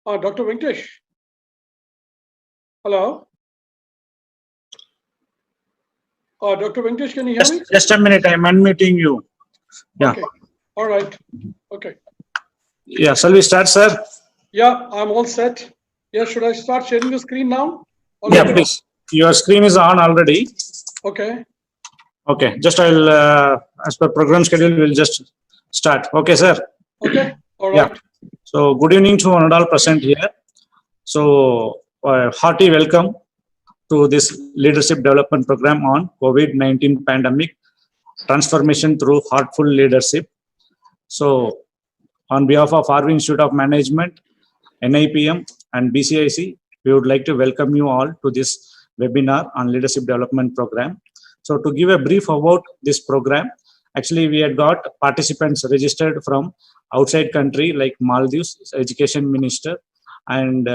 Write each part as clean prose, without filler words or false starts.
Dr. Venkatesh. Hello. Dr. Venkatesh, can you hear me? Just a minute, I'm unmuting you. Yeah. Okay. All right. Okay. Yeah, shall we start, sir? Yeah, I'm all set. Yeah, should I start sharing the screen now? Yeah, please. Your screen is on already. Okay. Okay, just I'll, as per program schedule, we'll just start. Okay, sir? Okay, all right. Yeah. So, good evening to one and all present here. So, hearty welcome to this leadership development program on COVID-19 pandemic transformation through heartful leadership. So, on behalf of RVIM Institute of Management, NIPM and BCIC, we would like to welcome you all to this webinar on leadership development program. So to give a brief about this program, actually we had got participants registered from outside country like Maldives, education minister, and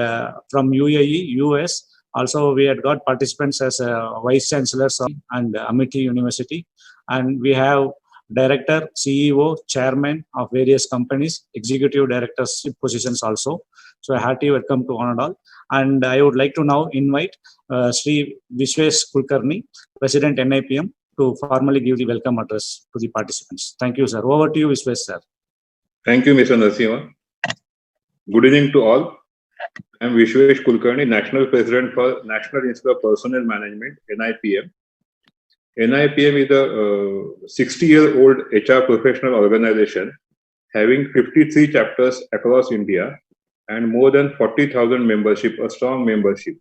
from UAE, US. Also we had got participants as vice chancellors and Amity University. And we have director, CEO, chairman of various companies, executive directors positions also. So a hearty welcome to one and all. And I would like to now invite Sri Vishwesh Kulkarni, President NIPM, to formally give the welcome address to the participants. Thank you, sir. Over to you, Vishwesh, sir. Thank you, Mr. Narasima. Good evening to all. I'm Vishwesh Kulkarni, National President for National Institute of Personnel Management, NIPM. NIPM is a 60-year-old HR professional organization having 53 chapters across India and more than 40,000 membership, a strong membership.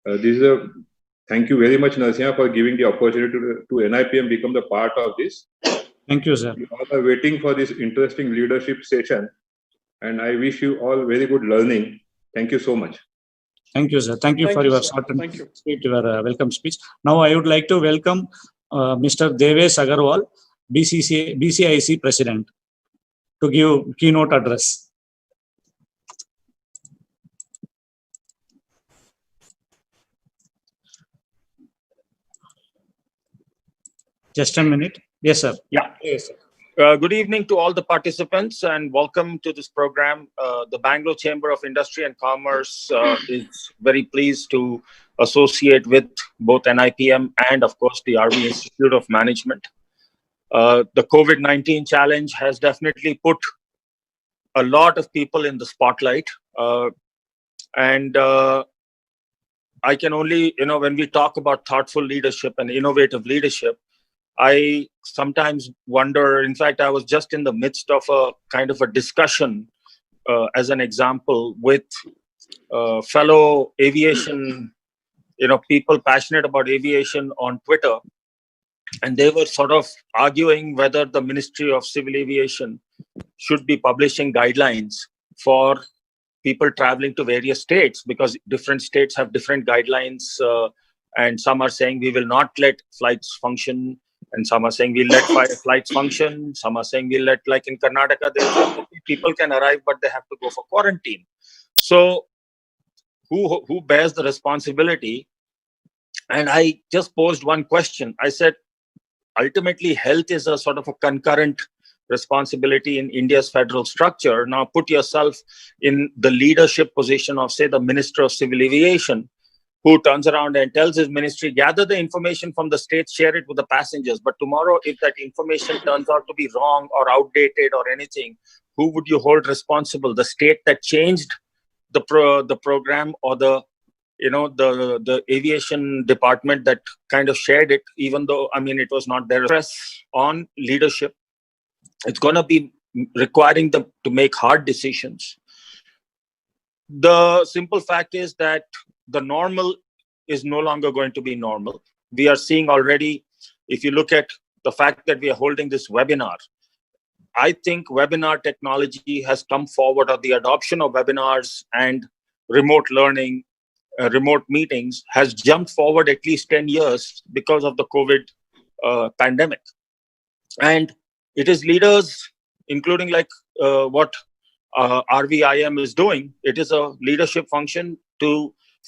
Thank you very much, Narasima, for giving the opportunity to NIPM become the part of this. Thank you, sir. We all are waiting for this interesting leadership session, and I wish you all very good learning. Thank you so much. Thank you, sir. Thank you for your short and sweet welcome speech. Now, I would like to welcome Mr. Devesh Agarwal, BCIC President, to give keynote address. Just a minute. Yes, sir. Yeah. Yes, sir. Good evening to all the participants and welcome to this program. The Bangalore Chamber of Industry and Commerce is very pleased to associate with both NIPM and, of course, the RV Institute of Management. The COVID-19 challenge has definitely put a lot of people in the spotlight. And I can only, when we talk about thoughtful leadership and innovative leadership, I sometimes wonder, in fact, I was just in the midst of a kind of a discussion, as an example, with fellow aviation, people passionate about aviation on Twitter. And they were sort of arguing whether the Ministry of Civil Aviation should be publishing guidelines for people traveling to various states, because different states have different guidelines. And some are saying we will not let flights function. And some are saying we'll let flights function. Some are saying we'll let, like in Karnataka, people can arrive, but they have to go for quarantine. So who bears the responsibility? And I just posed one question. I said, ultimately, health is a sort of a concurrent responsibility in India's federal structure. Now put yourself in the leadership position of, say, the Minister of Civil Aviation, who turns around and tells his ministry, gather the information from the states, share it with the passengers. But tomorrow, if that information turns out to be wrong or outdated or anything, who would you hold responsible? The state that changed the program, or the aviation department that kind of shared it, even though, it was not their stress on leadership. It's going to be requiring them to make hard decisions. The simple fact is that the normal is no longer going to be normal. We are seeing already, if you look at the fact that we are holding this webinar, I think webinar technology has come forward, or the adoption of webinars and remote learning, remote meetings has jumped forward at least 10 years because of the COVID pandemic. And it is leaders, including like what RVIM is doing. It is a leadership function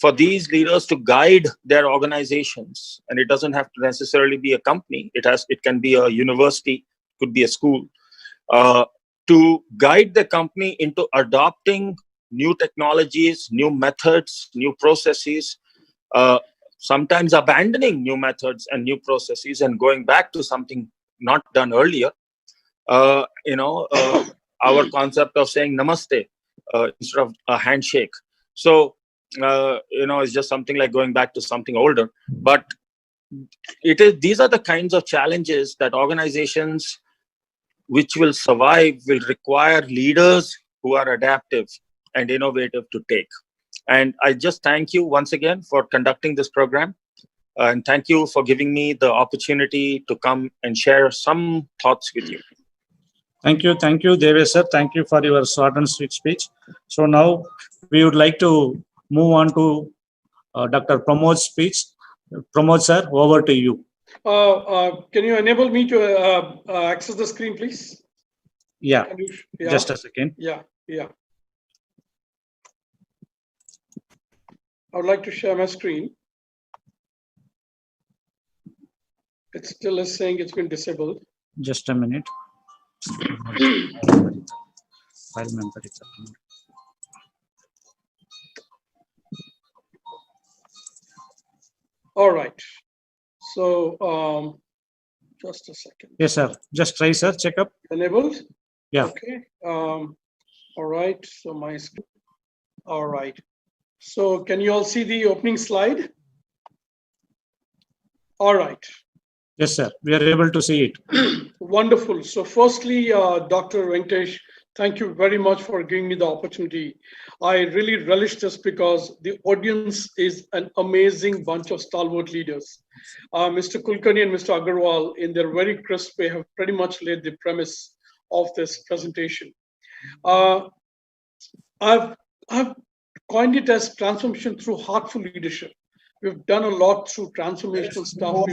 for these leaders to guide their organizations. And it doesn't have to necessarily be a company. It can be a university, could be a school, to guide the company into adopting new technologies, new methods, new processes, sometimes abandoning new methods and new processes and going back to something not done earlier. Our concept of saying namaste instead of a handshake. So, it's just something like going back to something older. But these are the kinds of challenges that organizations which will survive will require leaders who are adaptive and innovative to take. And I just thank you once again for conducting this program. And thank you for giving me the opportunity to come and share some thoughts with you. Thank you, Devesh sir. Thank you for your short and sweet speech. So now we would like to move on to Dr. Pramod's speech. Pramod sir, over to you. Can you enable me to access the screen, please? Yeah, Yeah. Just a second. Yeah. I would like to share my screen. It still is saying it's been disabled. Just a minute. File member. All right. So just a second. Yes, sir. Just try, sir. Check up. Enabled? Yeah. Okay. All right. So my screen. All right. So can you all see the opening slide? All right. Yes, sir. We are able to see it. Wonderful. So firstly, Dr. Venkatesh, thank you very much for giving me the opportunity. I really relish this because the audience is an amazing bunch of stalwart leaders. Mr. Kulkarni and Mr. Agarwal, in their very crisp way, have pretty much laid the premise of this presentation. I've coined it as transformation through heartful leadership. We've done a lot through transformational stuff.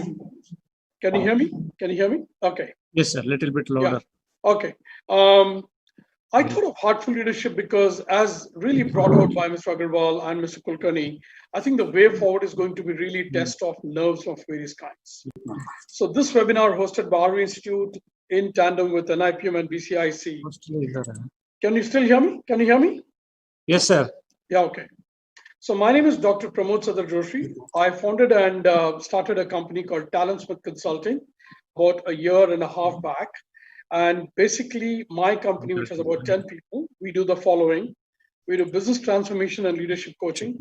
Can you hear me? Can you hear me? Okay. Yes, sir. Little bit louder. Yeah. Okay. I thought of heartful leadership because, as really brought out by Mr. Agarwal and Mr. Kulkarni, I think the way forward is going to be really test of nerves of various kinds. So this webinar hosted by RVIM Institute in tandem with NIPM and BCIC. Can you still hear me? Can you hear me? Yes, sir. Yeah, okay. So my name is Dr. Pramod Sadarjoshi. I founded and started a company called Talentsmith Consulting about a year and a half back. And basically my company, which has about 10 people, we do the following. We do business transformation and leadership coaching.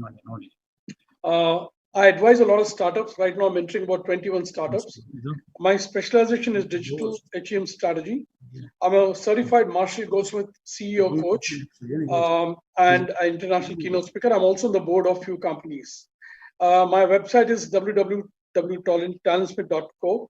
I advise a lot of startups. Right now I'm mentoring about 21 startups. My specialization is digital HCM strategy. I'm a certified Marshall Goldsmith CEO coach and an international keynote speaker. I'm also on the board of few companies. My website is www.talentsmith.com.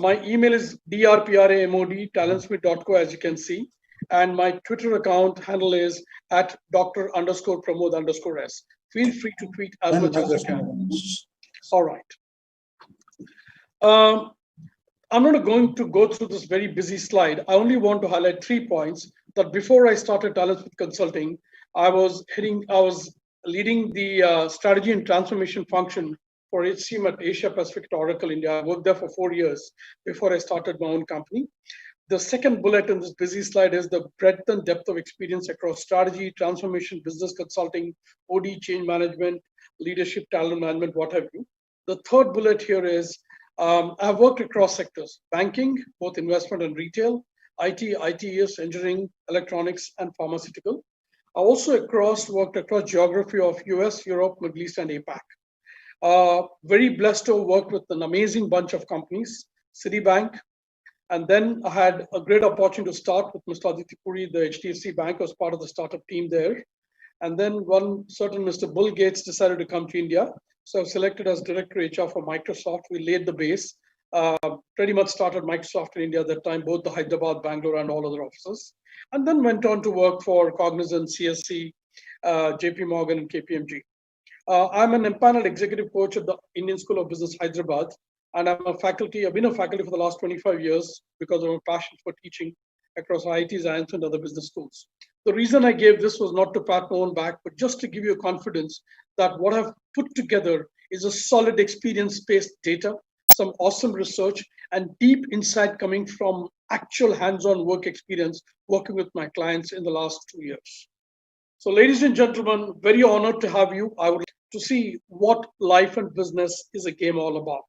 My email is drpramod@talentsmith.co, as you can see. And my Twitter account handle is @Dr.Pramod_S. Feel free to tweet as much as you can. All right. I'm not going to go through this very busy slide. I only want to highlight 3 points. That before I started Talentsmith Consulting, I was leading the strategy and transformation function for HCM at Asia Pacific at Oracle India. I worked there for 4 years before I started my own company. The second bullet in this busy slide is the breadth and depth of experience across strategy, transformation, business consulting, OD, change management, leadership, talent management, what have you. The third bullet here is I've worked across sectors: banking, both investment and retail, IT, ITES, engineering, electronics, and pharmaceutical. I also worked across geography of US, Europe, Middle East, and APAC. Very blessed to have worked with an amazing bunch of companies, Citibank. And then I had a great opportunity to start with Mr. Aditya Puri, the HDFC Bank, was part of the startup team there. And then one certain Mr. Bill Gates decided to come to India. So I was selected as Director HR for Microsoft. We laid the base, pretty much started Microsoft in India at that time, both the Hyderabad, Bangalore, and all other offices. And then went on to work for Cognizant, CSC, JP Morgan, and KPMG. I'm an empaneled executive coach at the Indian School of Business, Hyderabad. And I've been a faculty for the last 25 years because of my passion for teaching across IITs, IIMs, and other business schools. The reason I gave this was not to pat my own back, but just to give you confidence that what I've put together is a solid experience-based data, some awesome research, and deep insight coming from actual hands-on work experience working with my clients in the last 2 years. So ladies and gentlemen, very honored to have you. I would like to see what life and business is a game all about.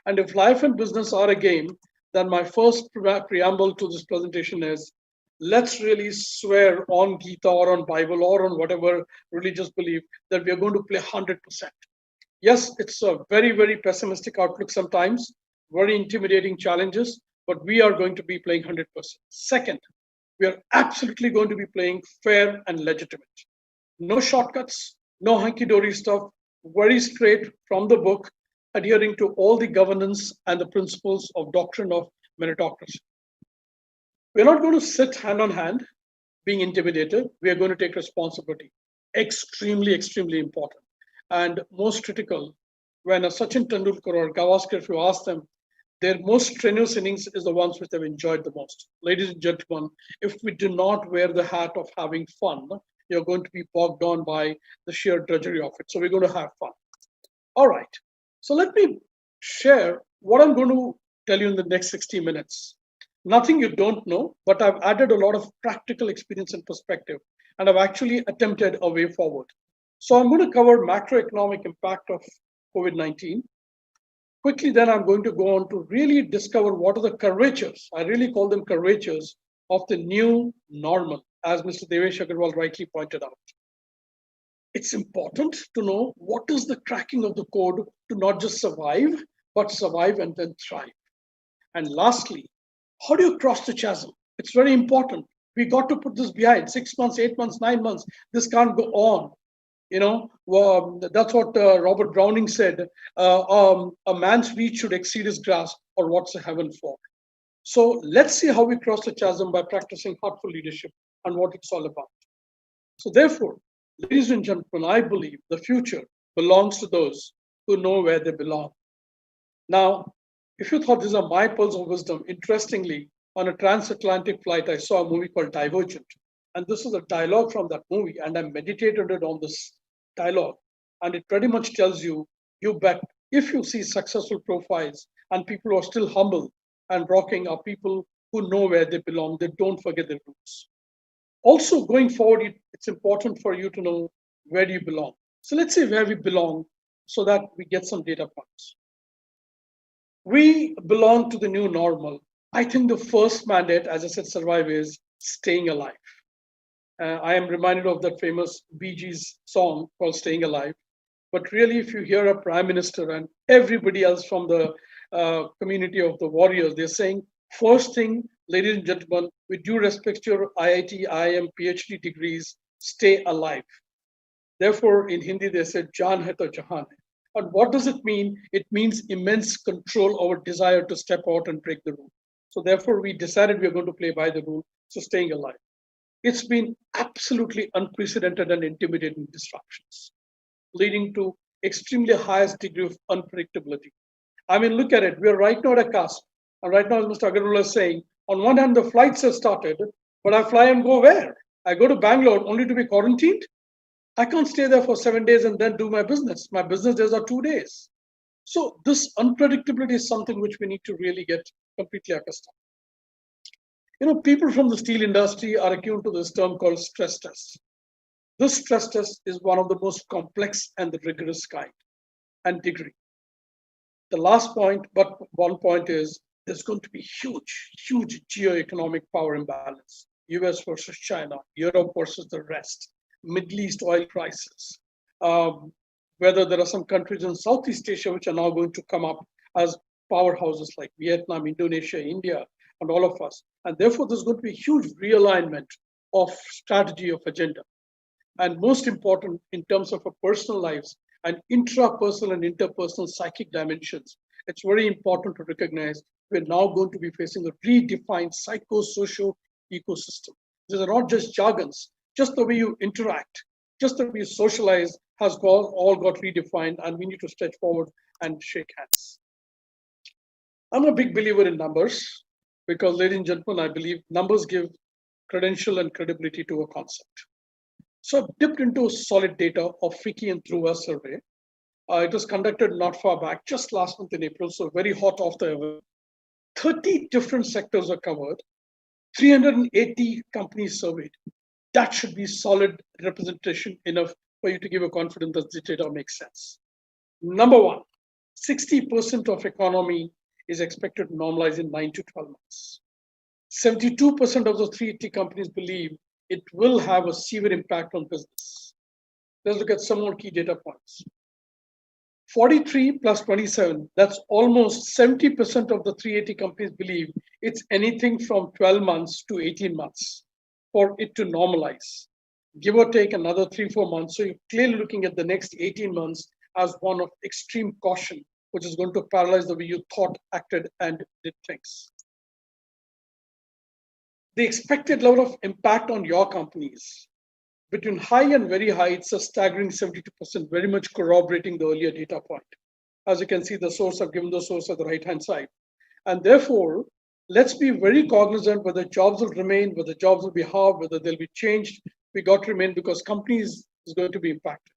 And if life and business are a game, then my first preamble to this presentation is, let's really swear on Gita or on Bible or on whatever religious belief that we are going to play 100%. Yes, it's a very, very pessimistic outlook sometimes, very intimidating challenges, but we are going to be playing 100%. Second, we are absolutely going to be playing fair and legitimate. No shortcuts, no hunky-dory stuff, very straight from the book, adhering to all the governance and the principles of doctrine of meritocracy. We're not going to sit hand on hand being intimidated. We are going to take responsibility. Extremely, extremely important. And most critical, when a Sachin Tendulkar or Gavaskar, if you ask them, their most strenuous innings is the ones which they've enjoyed the most. Ladies and gentlemen, if we do not wear the hat of having fun, you're going to be bogged down by the sheer drudgery of it. So we're going to have fun. All right. So let me share what I'm going to tell you in the next 60 minutes. Nothing you don't know, but I've added a lot of practical experience and perspective, and I've actually attempted a way forward. So I'm going to cover macroeconomic impact of COVID-19. Quickly, then I'm going to go on to really discover what are the curvatures, I really call them curvatures, of the new normal, as Mr. Devesh Agarwal rightly pointed out. It's important to know what is the cracking of the code to not just survive, but survive and then thrive. And lastly, how do you cross the chasm? It's very important. We got to put this behind 6 months, 8 months, 9 months. This can't go on. You know, that's what Robert Browning said. A man's reach should exceed his grasp, or what's a heaven for? So let's see how we cross the chasm by practicing heartful leadership and what it's all about. So therefore, ladies and gentlemen, I believe the future belongs to those who know where they belong. Now, if you thought these are my pearls of wisdom, interestingly, on a transatlantic flight, I saw a movie called Divergent. And this is a dialogue from that movie. And I meditated on this dialogue. And it pretty much tells you, you bet, if you see successful profiles and people who are still humble and rocking are people who know where they belong, they don't forget their roots. Also, going forward, it's important for you to know where you belong. So let's say where we belong so that we get some data points. We belong to the new normal. I think the first mandate, as I said, survive is staying alive. I am reminded of that famous Bee Gees song called Staying Alive. But really, if you hear a prime minister and everybody else from the community of the warriors, they're saying, first thing, ladies and gentlemen, with due respect to your IIT, IIM, PhD degrees, stay alive. Therefore, in Hindi, they said, Jaan hai to jahan hai. And what does it mean? It means immense control over desire to step out and break the rule. So therefore, we decided we are going to play by the rule, so staying alive. It's been absolutely unprecedented and intimidating disruptions, leading to extremely highest degree of unpredictability. I mean, look at it. We are right now at a cusp. And right now, as Mr. Agarwal is saying, on one hand, the flights have started, but I fly and go where? I go to Bangalore only to be quarantined? I can't stay there for 7 days and then do my business. My business days are 2 days. So this unpredictability is something which we need to really get completely accustomed. You know, people from the steel industry are attuned to this term called stress test. This stress test is one of the most complex and the rigorous kind and degree. The last point, but one point is there's going to be huge geo-economic power imbalance. US versus China, Europe versus the rest, Middle East oil crisis, whether there are some countries in Southeast Asia which are now going to come up as powerhouses like Vietnam, Indonesia, India, and all of us. And therefore, there's going to be a huge realignment of strategy, of agenda. And most important, in terms of our personal lives and intrapersonal and interpersonal psychic dimensions, it's very important to recognize we're now going to be facing a redefined psychosocial ecosystem. These are not just jargons, just the way you interact, just the way you socialize has all got redefined, and we need to stretch forward and shake hands. I'm a big believer in numbers because, ladies and gentlemen, I believe numbers give credential and credibility to a concept. So I've dipped into solid data of FICCI and DHRUVA survey. It was conducted not far back, just last month in April, so very hot off the oven. 30 different sectors are covered, 380 companies surveyed. That should be solid representation enough for you to give a confidence that the data makes sense. Number one, 60% of economy is expected to normalize in 9 to 12 months. 72% of the 380 companies believe it will have a severe impact on business. Let's look at some more key data points. 43 plus 27, that's almost 70% of the 380 companies believe it's anything from 12 months to 18 months for it to normalize. Give or take another 3-4 months. So you're clearly looking at the next 18 months as one of extreme caution, which is going to paralyze the way you thought, acted, and did things. The expected level of impact on your companies, between high and very high, it's a staggering 72%, very much corroborating the earlier data point. As you can see, the source, I've given the source at the right-hand side. And therefore, let's be very cognizant whether jobs will remain, whether jobs will be halved, whether they'll be changed. We got to remain because companies is going to be impacted.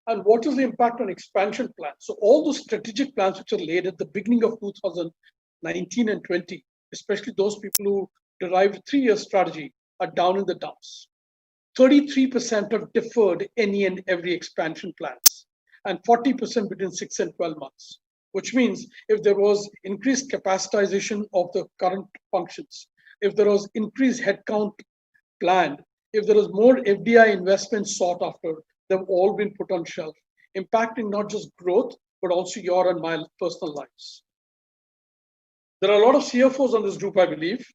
And what is the impact on expansion plans? So all the strategic plans which are laid at the beginning of 2019 and 20, especially those people who derived 3-year strategy, are down in the dumps. 33% have deferred any and every expansion plans, and 40% between 6 and 12 months, which means if there was increased capacitization of the current functions, if there was increased headcount planned, if there was more FDI investments sought after, they've all been put on shelf, impacting not just growth, but also your and my personal lives. There are a lot of CFOs on this group, I believe,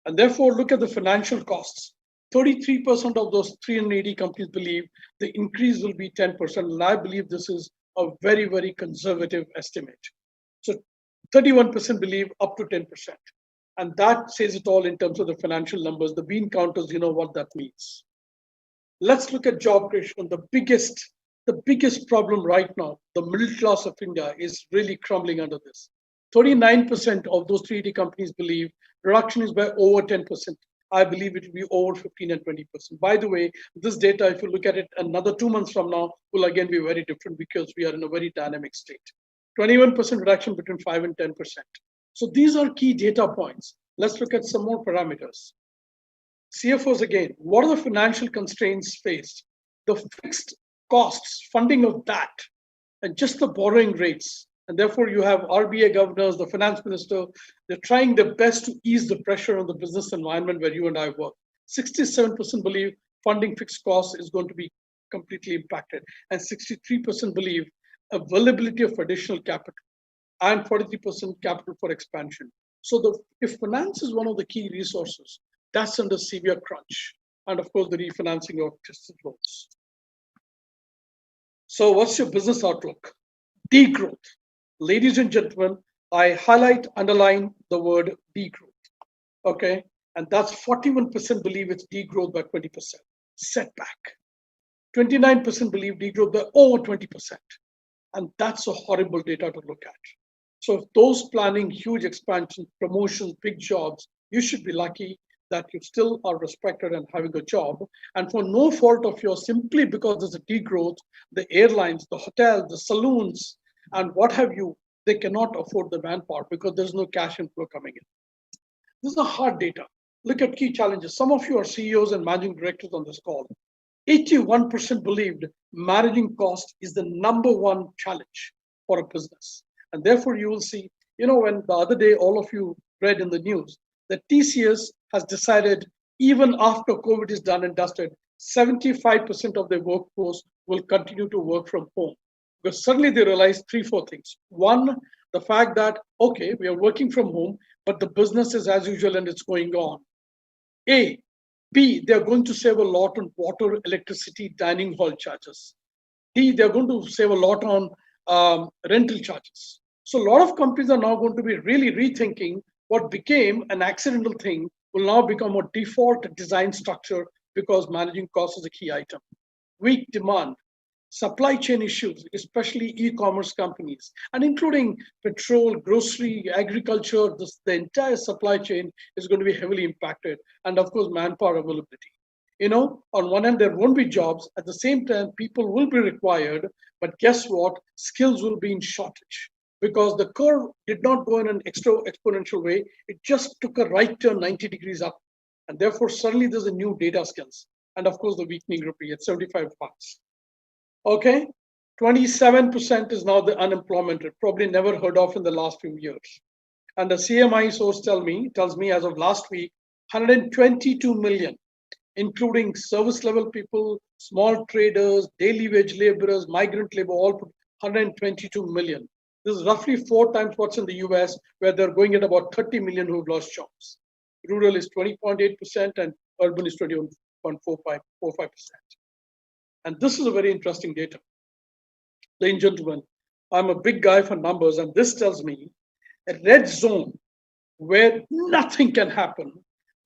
and therefore look at the financial costs. 33% of those 380 companies believe the increase will be 10%. And I believe this is a very, very conservative estimate. So 31% believe up to 10%. And that says it all in terms of the financial numbers. The bean counters, you know what that means. Let's look at job creation. The biggest problem right now, the middle class of India is really crumbling under this. 39% of those 380 companies believe reduction is by over 10%. I believe it will be over 15 and 20%. By the way, this data, if you look at it another 2 months from now, will again be very different because we are in a very dynamic state. 21% reduction between 5 and 10%. So these are key data points. Let's look at some more parameters. CFOs again, what are the financial constraints faced? The fixed costs, funding of that, and just the borrowing rates. And therefore, you have RBI governors, the finance minister, they're trying their best to ease the pressure on the business environment where you and I work. 67% believe funding fixed costs is going to be completely impacted. And 63% believe availability of additional capital and 43% capital for expansion. So if finance is one of the key resources, that's under severe crunch. And of course, the refinancing of tested loans. So what's your business outlook? Degrowth. Ladies and gentlemen, I underline the word degrowth, okay? And that's 41% believe it's degrowth by 20%, setback. 29% believe degrowth by over 20%. And that's a horrible data to look at. So if those planning huge expansion, promotions, big jobs, you should be lucky that you still are respected and having a job. And for no fault of yours, simply because there's a degrowth, the airlines, the hotels, the saloons, and what have you, they cannot afford the manpower because there's no cash inflow coming in. This is a hard data. Look at key challenges. Some of you are CEOs and managing directors on this call. 81% believed managing cost is the #1 challenge for a business. And therefore you will see, when the other day, all of you read in the news that TCS has decided, even after COVID is done and dusted, 75% of their workforce will continue to work from home. Because suddenly they realized 3-4 things. One, the fact that, okay, we are working from home, but the business is as usual and it's going on. A. B, they're going to save a lot on water, electricity, dining hall charges. D, they're going to save a lot on rental charges. So a lot of companies are now going to be really rethinking what became an accidental thing will now become a default design structure because managing costs is a key item. Weak demand. Supply chain issues, especially e-commerce companies, and including petrol, grocery, agriculture, the entire supply chain is going to be heavily impacted. And of course, manpower availability. On one hand, there won't be jobs. At the same time, people will be required. But guess what? Skills will be in shortage because the curve did not go in an exponential way. It just took a right turn 90 degrees up. And therefore, suddenly there's a new data skills. And of course, the weakening rupee at 75 bucks. Okay, 27% is now the unemployment rate, probably never heard of in the last few years. And the CMI source tells me as of last week, 122 million, including service level people, small traders, daily wage laborers, migrant labor, all put 122 million. This is roughly 4 times what's in the US, where they're going at about 30 million who've lost jobs. Rural is 20.8% and urban is 21.45%. And this is a very interesting data. Ladies and gentlemen, I'm a big guy for numbers, and this tells me a red zone where nothing can happen,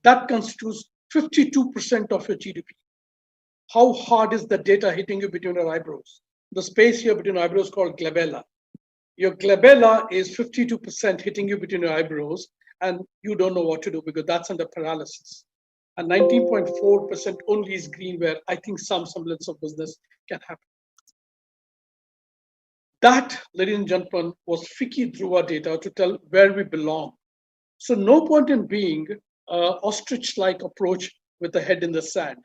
that constitutes 52% of your GDP. How hard is the data hitting you between your eyebrows? The space here between eyebrows is called glabella. Your glabella is 52% hitting you between your eyebrows, and you don't know what to do because that's under paralysis. And 19.4% only is green, where I think some semblance of business can happen. That, ladies and gentlemen, was FICCI DHRUVA data to tell where we belong. So no point in being ostrich-like approach with the head in the sand.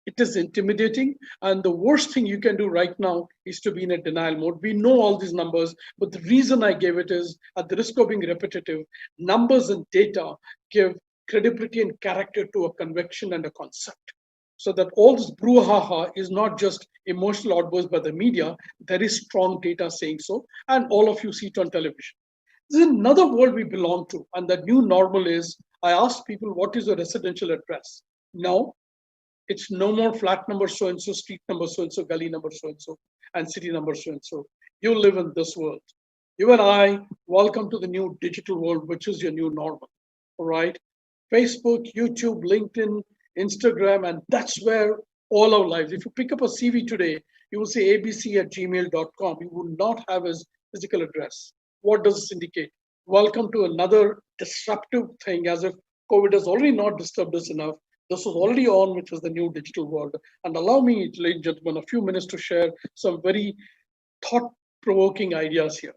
It is intimidating, and the worst thing you can do right now is to be in a denial mode. We know all these numbers, but the reason I gave it is, at the risk of being repetitive, numbers and data give credibility and character to a conviction and a concept. So that all this brouhaha is not just emotional outbursts by the media, there is strong data saying so, and all of you see it on television. This is another world we belong to, and the new normal is, I asked people, what is your residential address? No, it's no more flat number so-and-so, street number so-and-so, gully number so-and-so, and city number so-and-so. You live in this world. You and I, welcome to the new digital world, which is your new normal, all right? Facebook, YouTube, LinkedIn, Instagram, and that's where all our lives. If you pick up a CV today, you will say abc@gmail.com. You will not have his physical address. What does this indicate? Welcome to another disruptive thing, as if COVID has already not disturbed us enough. This was already on, which is the new digital world. And allow me, ladies and gentlemen, a few minutes to share some very thought-provoking ideas here.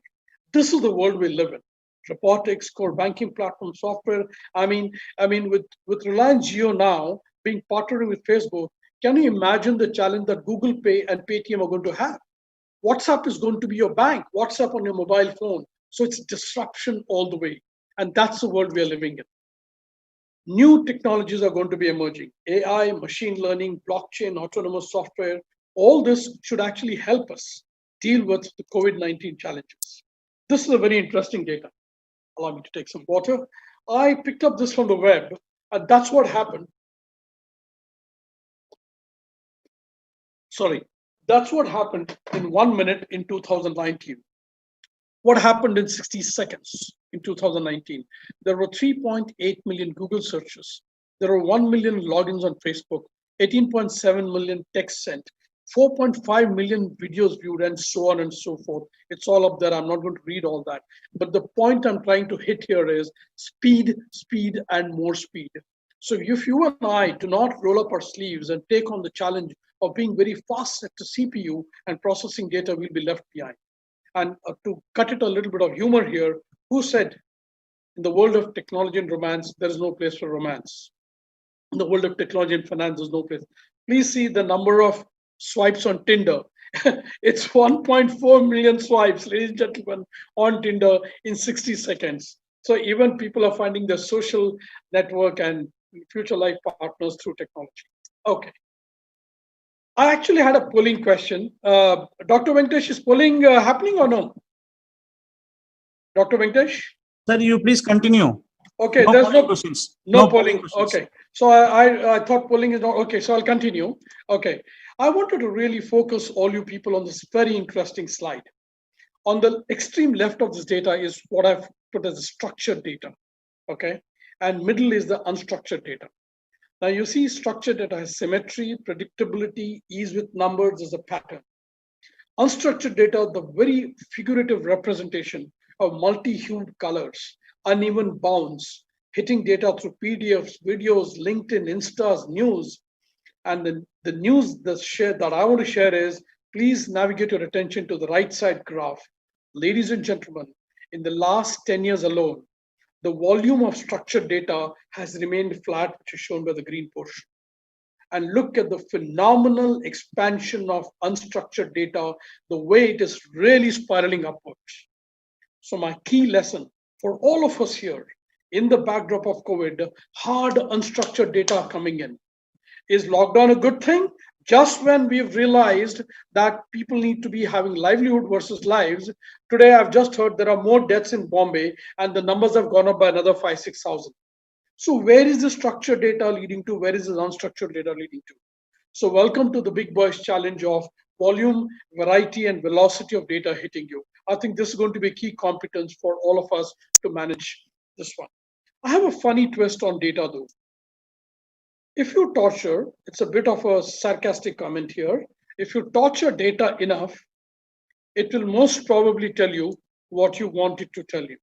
This is the world we live in. Robotics, core banking platform, software. I mean, with Reliance Jio now being partnering with Facebook, can you imagine the challenge that Google Pay and Paytm are going to have? WhatsApp is going to be your bank, WhatsApp on your mobile phone. So it's disruption all the way. And that's the world we are living in. New technologies are going to be emerging. AI, machine learning, blockchain, autonomous software, all this should actually help us deal with the COVID-19 challenges. This is a very interesting data. Allow me to take some water. I picked up this from the web, and that's what happened. Sorry, that's what happened in 1 minute in 2019. What happened in 60 seconds in 2019? There were 3.8 million Google searches. There were 1 million logins on Facebook, 18.7 million texts sent, 4.5 million videos viewed, and so on and so forth. It's all up there. I'm not going to read all that. But the point I'm trying to hit here is speed, speed, and more speed. So if you and I do not roll up our sleeves and take on the challenge of being very fast at the CPU and processing data, we'll be left behind. And to cut it a little bit of humor here, who said in the world of technology and romance, there is no place for romance? In the world of technology and finance, there's no place. Please see the number of swipes on Tinder. It's 1.4 million swipes, ladies and gentlemen, on Tinder in 60 seconds. So even people are finding their social network and future life partners through technology. Okay. I actually had a polling question. Dr. Venkatesh, is polling happening or no? Dr. Venkatesh? Sir, you please continue. Okay, no there's polling no questions. No polling. Questions. Okay, so I thought polling is not okay. So I'll continue. Okay, I wanted to really focus all you people on this very interesting slide. On the extreme left of this data is what I've put as structured data. Okay, and middle is the unstructured data. Now you see structured data has symmetry, predictability, ease with numbers as a pattern. Unstructured data, the very figurative representation of multi-hued colors, uneven bounds, hitting data through PDFs, videos, LinkedIn, Instas, news. And the news that I want to share is, please navigate your attention to the right side graph. Ladies and gentlemen, in the last 10 years alone, the volume of structured data has remained flat, which is shown by the green portion. And look at the phenomenal expansion of unstructured data, the way it is really spiraling upwards. So my key lesson for all of us here in the backdrop of COVID, hard unstructured data coming in. Is lockdown a good thing? Just when we've realized that people need to be having livelihood versus lives, today I've just heard there are more deaths in Bombay and the numbers have gone up by another 5,000-6,000. So where is the structured data leading to? Where is the unstructured data leading to? So welcome to the big boys challenge of volume, variety, and velocity of data hitting you. I think this is going to be a key competence for all of us to manage this one. I have a funny twist on data though. If you torture, it's a bit of a sarcastic comment here. If you torture data enough, it will most probably tell you what you want it to tell you.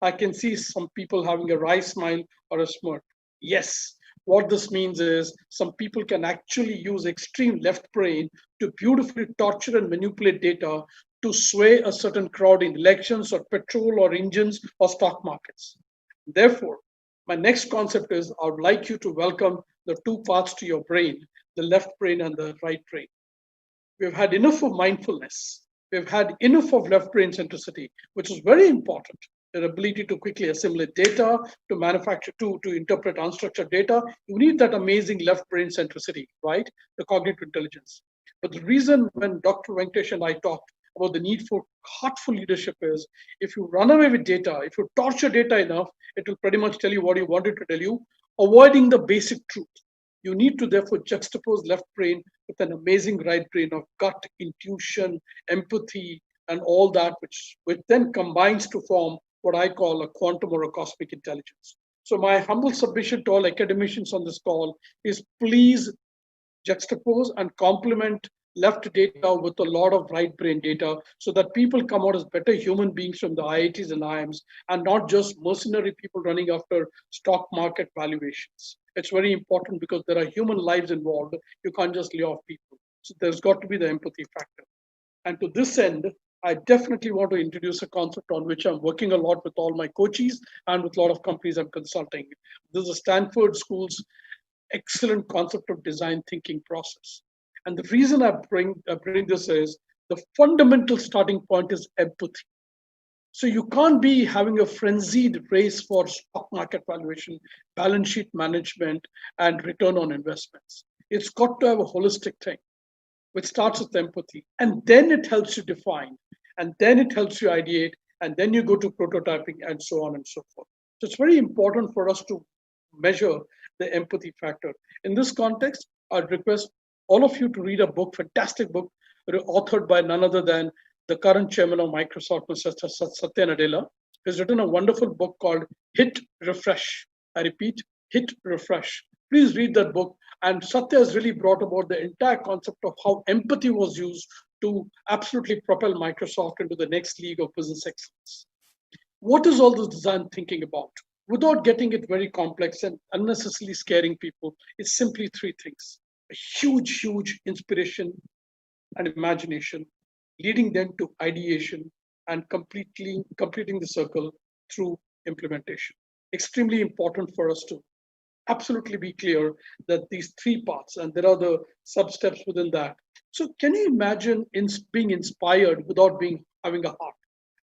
I can see some people having a wry smile or a smirk. Yes, what this means is some people can actually use extreme left brain to beautifully torture and manipulate data to sway a certain crowd in elections or petrol or engines or stock markets. Therefore, my next concept is I would like you to welcome the two parts to your brain, the left brain and the right brain. We've had enough of mindfulness. We've had enough of left brain centricity, which is very important. Their ability to quickly assimilate data, to manufacture, to interpret unstructured data. You need that amazing left brain centricity, right? The cognitive intelligence. But the reason when Dr. Venkatesh and I talked about the need for heartful leadership is if you run away with data, if you torture data enough, it will pretty much tell you what you want it to tell you, avoiding the basic truth. You need to therefore juxtapose left brain with an amazing right brain of gut, intuition, empathy, and all that, which then combines to form what I call a quantum or a cosmic intelligence. So my humble submission to all academicians on this call is please juxtapose and complement left data with a lot of right brain data so that people come out as better human beings from the IITs and IIMs and not just mercenary people running after stock market valuations. It's very important because there are human lives involved. You can't just lay off people. So there's got to be the empathy factor. And to this end, I definitely want to introduce a concept on which I'm working a lot with all my coaches and with a lot of companies I'm consulting. This is Stanford School's excellent concept of design thinking process. And the reason I bring this is the fundamental starting point is empathy. So you can't be having a frenzied race for stock market valuation, balance sheet management, and return on investments. It's got to have a holistic thing, which starts with empathy. And then it helps you define, and then it helps you ideate, and then you go to prototyping, and so on and so forth. So it's very important for us to measure the empathy factor. In this context, I'd request all of you to read a book, fantastic book, authored by none other than the current chairman of Microsoft, Mr. Satya Nadella. He's written a wonderful book called Hit Refresh. I repeat, Hit Refresh. Please read that book. And Satya has really brought about the entire concept of how empathy was used to absolutely propel Microsoft into the next league of business excellence. What is all this design thinking about? Without getting it very complex and unnecessarily scaring people, it's simply three things. A huge, huge inspiration and imagination, leading them to ideation and completing the circle through implementation. Extremely important for us to absolutely be clear that these three parts, and there are the sub-steps within that. So can you imagine being inspired without having a heart?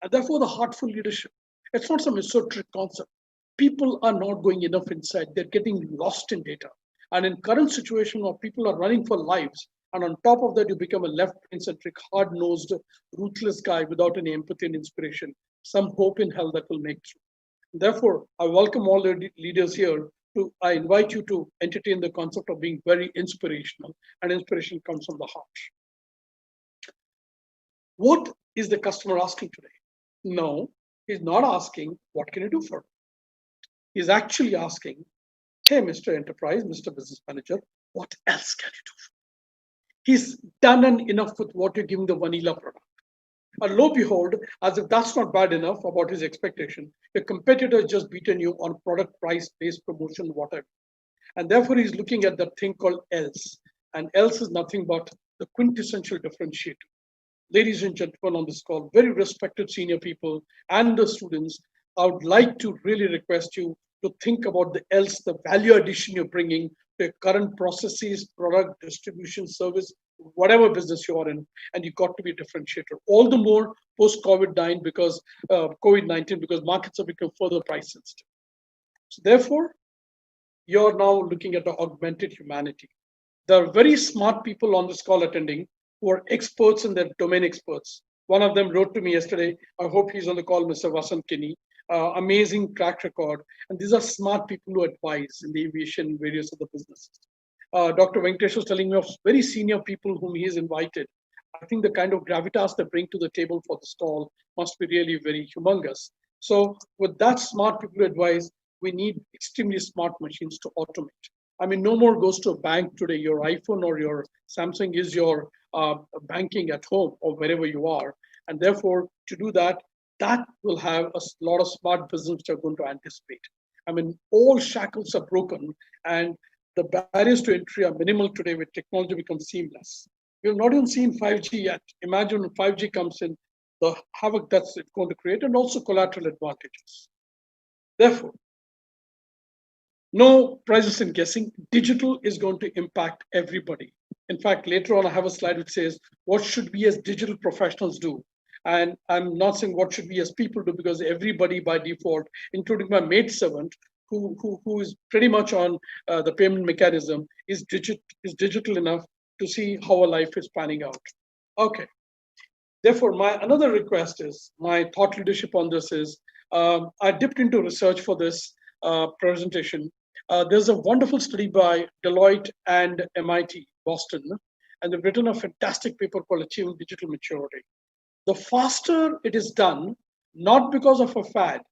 And therefore the heartful leadership. It's not some esoteric concept. People are not going enough inside. They're getting lost in data. And in current situation where people are running for lives, and on top of that, you become a left-brain-centric, hard-nosed, ruthless guy without any empathy and inspiration, some hope in hell that will make through. Therefore, I welcome all the leaders here. I invite you to entertain the concept of being very inspirational, and inspiration comes from the heart. What is the customer asking today? No, he's not asking, what can you do for him? He's actually asking, hey, Mr. Enterprise, Mr. Business Manager, what else can you do for me? He's done enough with what you're giving the vanilla product. And lo and behold, as if that's not bad enough about his expectation, the competitor has just beaten you on product price-based promotion, whatever. And therefore, he's looking at that thing called else. And else is nothing but the quintessential differentiator. ladies and gentlemen on this call, very respected senior people and the students, I would like to really request you to think about the value addition you're bringing to your current processes, product, distribution, service, whatever business you are in, and you got to be a differentiator. All the more post COVID-19 because markets have become further price sensitive. So therefore, you're now looking at the augmented humanity. There are very smart people on this call attending who are experts in their domain experts. One of them wrote to me yesterday. I hope he's on the call, Mr. Vasant Kinney. Amazing track record. And these are smart people who advise in the aviation and various other businesses. Dr. Venkatesh was telling me of very senior people whom he has invited. I think the kind of gravitas they bring to the table for the stall must be really very humongous. So with that smart people advice, we need extremely smart machines to automate. I mean, no more goes to a bank today. Your iPhone or your Samsung is your banking at home or wherever you are. And therefore, to do that, that will have a lot of smart business which are going to anticipate. I mean, all shackles are broken and the barriers to entry are minimal today with technology becomes seamless. We have not even seen 5G yet. Imagine when 5G comes in, the havoc that's it's going to create and also collateral advantages. Therefore, no prizes in guessing. Digital is going to impact everybody. In fact, later on, I have a slide which says, what should we as digital professionals do? And I'm not saying what should we as people do, because everybody by default, including my maidservant, who is pretty much on the payment mechanism, is digital enough to see how a life is panning out. Okay. Therefore, another request is, my thought leadership on this is, I dipped into research for this presentation. There's a wonderful study by Deloitte and MIT, Boston, and they've written a fantastic paper called Achieving Digital Maturity. The faster it is done, not because of a fad,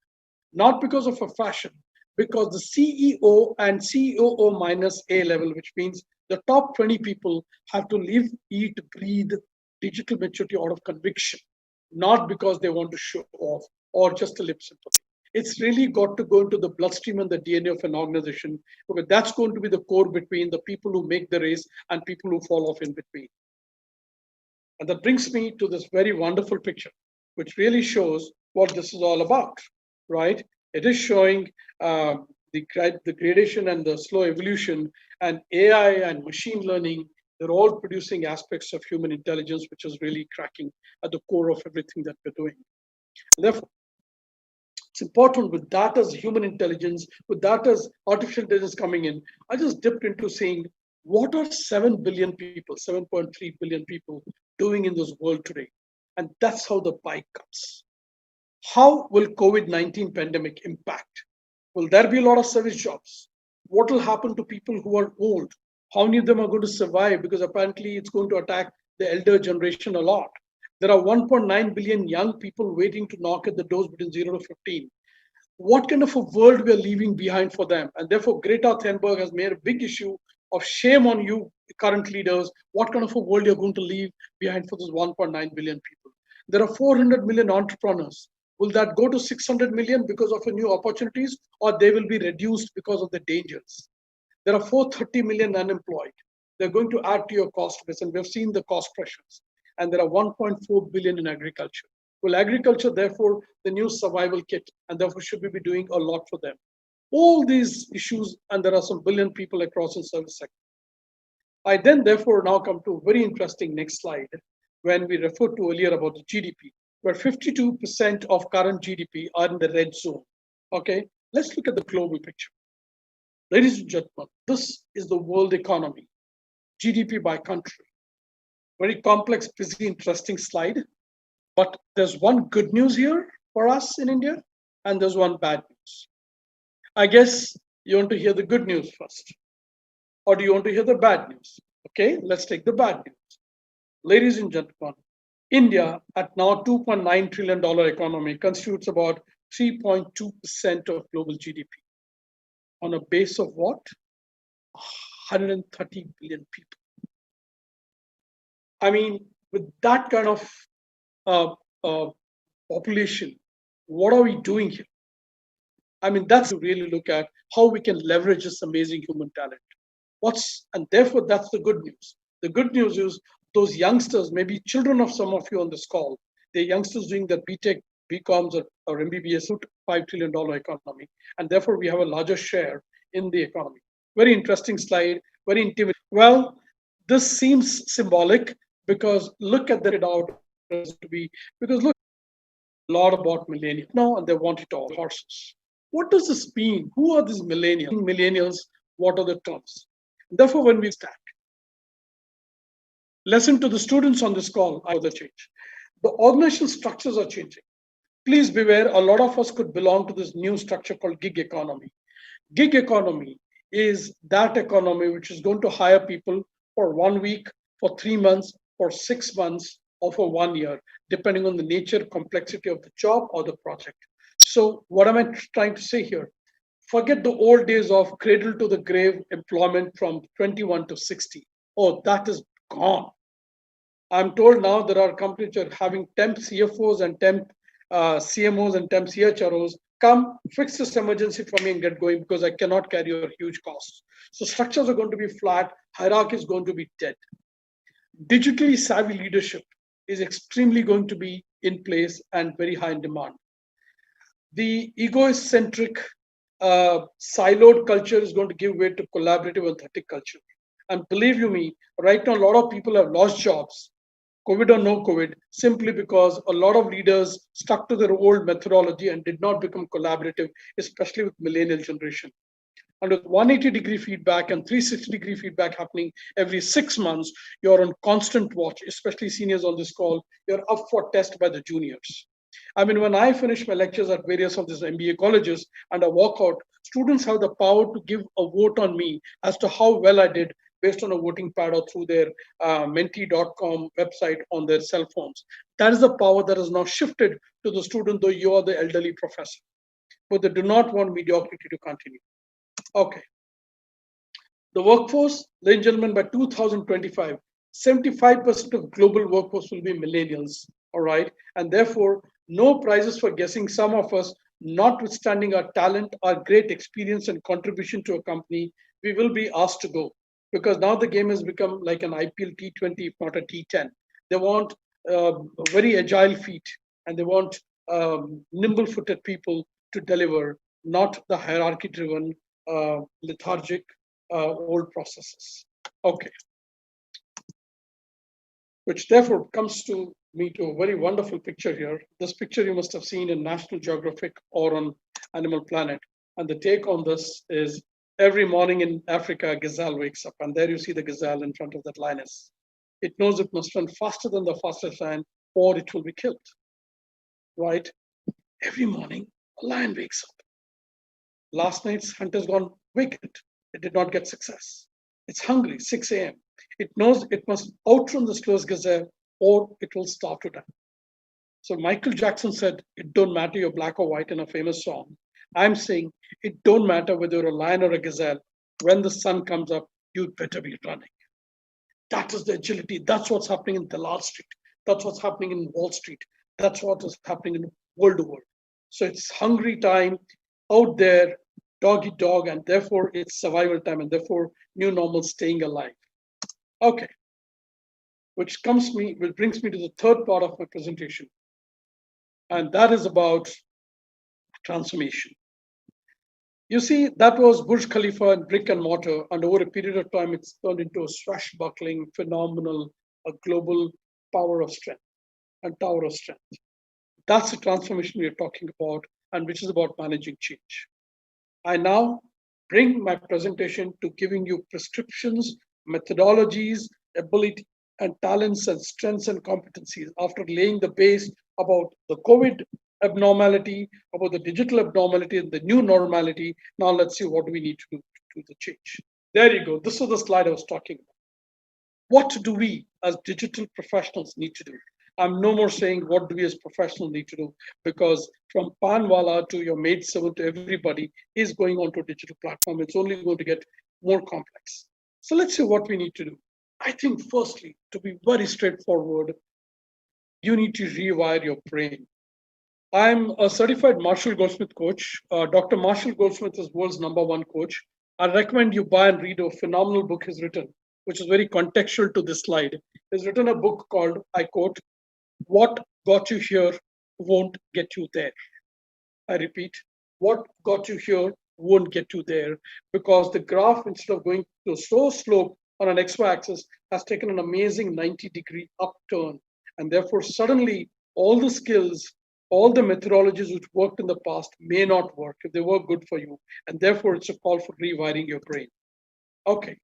not because of a fashion, because the CEO and COO minus A level, which means the top 20 people have to live, eat, breathe digital maturity out of conviction, not because they want to show off or just a lip sympathy. It's really got to go into the bloodstream and the DNA of an organization, because that's going to be the core between the people who make the race and people who fall off in between. And that brings me to this very wonderful picture, which really shows what this is all about, right? It is showing the gradation and the slow evolution, and AI and machine learning, they're all producing aspects of human intelligence, which is really cracking at the core of everything that we're doing. Therefore, it's important with that as human intelligence, with that as artificial intelligence coming in. I just dipped into seeing what are 7 billion people, 7.3 billion people doing in this world today. And that's how the pie cuts. How will COVID-19 pandemic impact? Will there be a lot of service jobs? What will happen to people who are old? How many of them are going to survive? Because apparently it's going to attack the elder generation a lot. There are 1.9 billion young people waiting to knock at the doors between 0 to 15. What kind of a world we are leaving behind for them? And therefore, Greta Thunberg has made a big issue of shame on you, current leaders. What kind of a world you're going to leave behind for those 1.9 billion people? There are 400 million entrepreneurs. Will that go to 600 million because of new opportunities, or they will be reduced because of the dangers? There are 430 million unemployed. They're going to add to your cost base, and we've seen the cost pressures. And there are 1.4 billion in agriculture. Well, agriculture, therefore, the new survival kit, and therefore should we be doing a lot for them? All these issues, and there are some billion people across the service sector. I then, therefore, now come to a very interesting next slide, when we referred to earlier about the GDP, where 52% of current GDP are in the red zone. Okay, let's look at the global picture. Ladies and gentlemen, this is the world economy, GDP by country. Very complex, busy, interesting slide. But there's one good news here for us in India, and there's one bad news. I guess you want to hear the good news first, or do you want to hear the bad news? Okay, let's take the bad news. Ladies and gentlemen, India, at now $2.9 trillion economy, constitutes about 3.2% of global GDP. On a base of what? 130 billion people. I mean, with that kind of population, what are we doing here? I mean, that's to really look at how we can leverage this amazing human talent. And therefore, that's the good news. The good news is those youngsters, maybe children of some of you on this call, they're youngsters doing their BTech, BComs, or MBBS, $5 trillion economy. And therefore, we have a larger share in the economy. Very interesting slide, very intimate. Well, this seems symbolic because look at that out to be, because look a lot about millennials now, and they want it all horses. What does this mean? Who are these millennials? Millennials, what are the terms? Therefore, when we stack, lesson to the students on this call, I know the change. The organizational structures are changing. Please beware, a lot of us could belong to this new structure called gig economy. Gig economy is that economy which is going to hire people for 1 week, for 3 months, for 6 months, or for 1 year, depending on the nature, complexity of the job or the project. So what am I trying to say here? Forget the old days of cradle to the grave employment from 21 to 60. Oh, that is gone. I'm told now there are companies that are having temp CFOs and temp CMOs and temp CHROs. Come fix this emergency for me and get going because I cannot carry your huge costs. So structures are going to be flat. Hierarchy is going to be dead. Digitally savvy leadership is extremely going to be in place and very high in demand. The egocentric, siloed culture is going to give way to collaborative, authentic culture. And believe you me, right now, a lot of people have lost jobs, COVID or no COVID, simply because a lot of leaders stuck to their old methodology and did not become collaborative, especially with millennial generation. And with 180-degree feedback and 360-degree feedback happening every 6 months, you're on constant watch, especially seniors on this call, you're up for test by the juniors. I mean, when I finish my lectures at various of these MBA colleges and I walk out, students have the power to give a vote on me as to how well I did based on a voting pad or through their menti.com website on their cell phones. That is the power that is now shifted to the student, though you are the elderly professor. But they do not want mediocrity to continue. Okay. The workforce, ladies and gentlemen, by 2025, 75% of global workforce will be millennials, all right? And therefore, no prizes for guessing some of us, notwithstanding our talent, our great experience and contribution to a company, we will be asked to go. Because now the game has become like an IPL T20, if not a T10. They want very agile feet and they want nimble-footed people to deliver, not the hierarchy-driven, lethargic, old processes. Okay. Which therefore comes to me to a very wonderful picture here. This picture you must have seen in National Geographic or on Animal Planet. And the take on this is every morning in Africa, a gazelle wakes up. And there you see the gazelle in front of that lioness. It knows it must run faster than the fastest lion or it will be killed. Right? Every morning, a lion wakes up. Last night's hunt has gone wicked. It did not get success. It's hungry, 6 a.m. It knows it must outrun the slowest gazelle or it will starve to death. So Michael Jackson said, it don't matter you're black or white in a famous song. I'm saying it don't matter whether you're a lion or a gazelle. When the sun comes up, you'd better be running. That is the agility. That's what's happening in Dalal Street. That's what's happening in Wall Street. That's what is happening in world to world. So it's hungry time out there, dog eat dog, and therefore it's survival time, and therefore new normal, staying alive. Okay, which brings me to the third part of my presentation, and that is about transformation. You see, that was Burj Khalifa and brick and mortar, and over a period of time, it's turned into a swashbuckling, phenomenal, a global power of strength and tower of strength. That's the transformation we are talking about, and which is about managing change. I now bring my presentation to giving you prescriptions, methodologies, ability, and talents and strengths and competencies after laying the base about the COVID abnormality, about the digital abnormality and the new normality. Now let's see what do we need to do to the change. There you go. This is the slide I was talking about. What do we as digital professionals need to do? I'm no more saying what do we as professionals need to do, because from Panwala to your maidservant to everybody is going onto a digital platform. It's only going to get more complex. So let's see what we need to do. I think firstly, to be very straightforward, you need to rewire your brain. I'm a certified Marshall Goldsmith coach. Dr. Marshall Goldsmith is world's #1 coach. I recommend you buy and read a phenomenal book he's written which is very contextual to this slide, has written a book called, I quote, "What got you here won't get you there." I repeat, what got you here won't get you there, because the graph, instead of going to a slow slope on an XY axis, has taken an amazing 90-degree upturn. And therefore, suddenly, all the skills, all the methodologies which worked in the past may not work if they were good for you. And therefore, it's a call for rewiring your brain. Okay.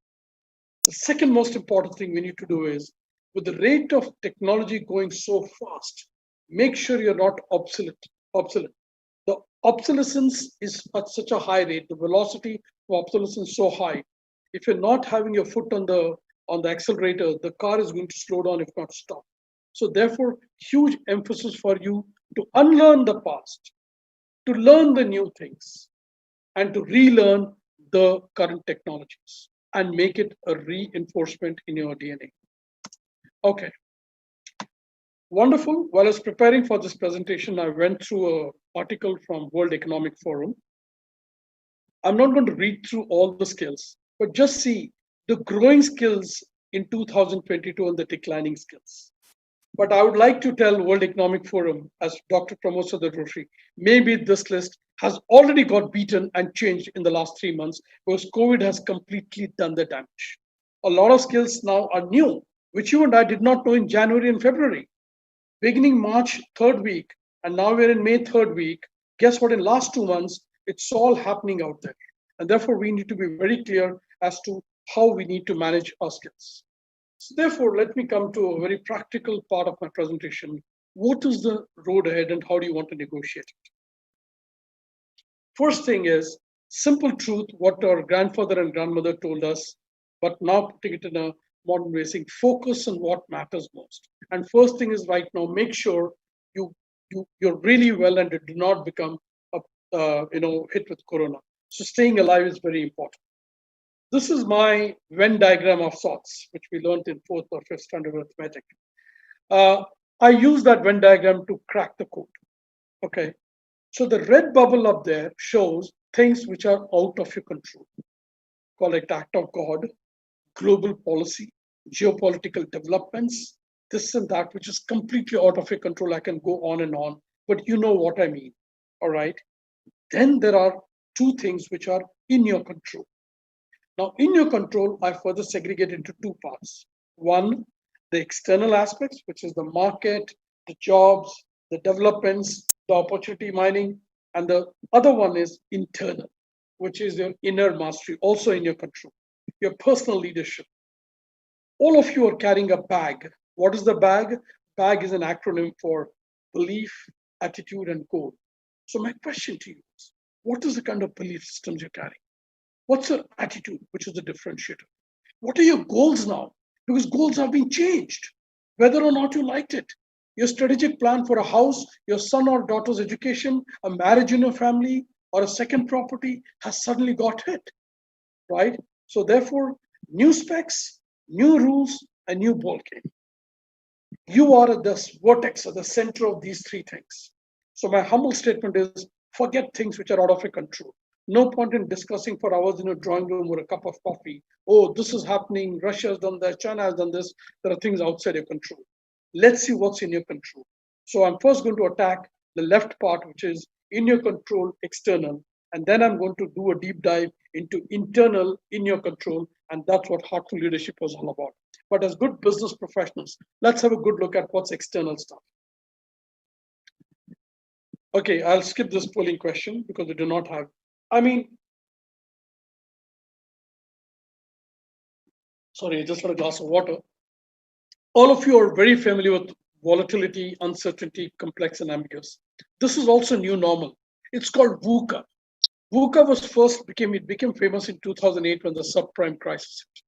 The second most important thing we need to do is, with the rate of technology going so fast, make sure you're not obsolete. The obsolescence is at such a high rate, the velocity of obsolescence so high. If you're not having your foot on the accelerator, the car is going to slow down if not stop. So therefore, huge emphasis for you to unlearn the past, to learn the new things, and to relearn the current technologies and make it a reinforcement in your DNA. Okay. Wonderful. While I was preparing for this presentation, I went through an article from World Economic Forum. I'm not going to read through all the skills, but just see the growing skills in 2022 and the declining skills. But I would like to tell World Economic Forum, as Dr. Pramod Sadarjoshi, maybe this list has already got beaten and changed in the last 3 months, because COVID has completely done the damage. A lot of skills now are new, which you and I did not know in January and February. Beginning March 3rd week, and now we're in May 3rd week, guess what, in last 2 months, it's all happening out there. And therefore, we need to be very clear as to how we need to manage our skills. So therefore, let me come to a very practical part of my presentation. What is the road ahead and how do you want to negotiate it? First thing is simple truth, what our grandfather and grandmother told us, but now putting it in a modern way, saying focus on what matters most. And first thing is right now, make sure you're really well and do not become hit with corona. So staying alive is very important. This is my Venn diagram of sorts, which we learned in 4th or 5th standard arithmetic. I use that Venn diagram to crack the code. Okay. So the red bubble up there shows things which are out of your control. Call it act of God, global policy, geopolitical developments, this and that, which is completely out of your control. I can go on and on, but you know what I mean. All right. Then there are two things which are in your control. Now, in your control, I further segregate into two parts. One, the external aspects, which is the market, the jobs, the developments, the opportunity mining, and the other one is internal, which is your inner mastery, also in your control, your personal leadership. All of you are carrying a bag. What is the bag? BAG is an acronym for belief, attitude, and goal. So my question to you is, what is the kind of belief systems you're carrying? What's your attitude, which is the differentiator? What are your goals now? Because goals have been changed, whether or not you liked it. Your strategic plan for a house, your son or daughter's education, a marriage in your family, or a second property has suddenly got hit, right? So therefore, new specs, new rules, a new ball game. You are at the vortex, at the center of these three things. So my humble statement is, forget things which are out of your control. No point in discussing for hours in a drawing room or a cup of coffee. Oh, this is happening. Russia has done that. China has done this. There are things outside your control. Let's see what's in your control. So I'm first going to attack the left part, which is in your control, external. And then I'm going to do a deep dive into internal, in your control. And that's what Heartful Leadership was all about. But as good business professionals, let's have a good look at what's external stuff. Okay, I'll skip this polling question because we do not have. Sorry, I just had a glass of water. All of you are very familiar with volatility, uncertainty, complex, and ambiguous. This is also new normal. It's called VUCA. VUCA became famous in 2008 when the subprime crisis hit.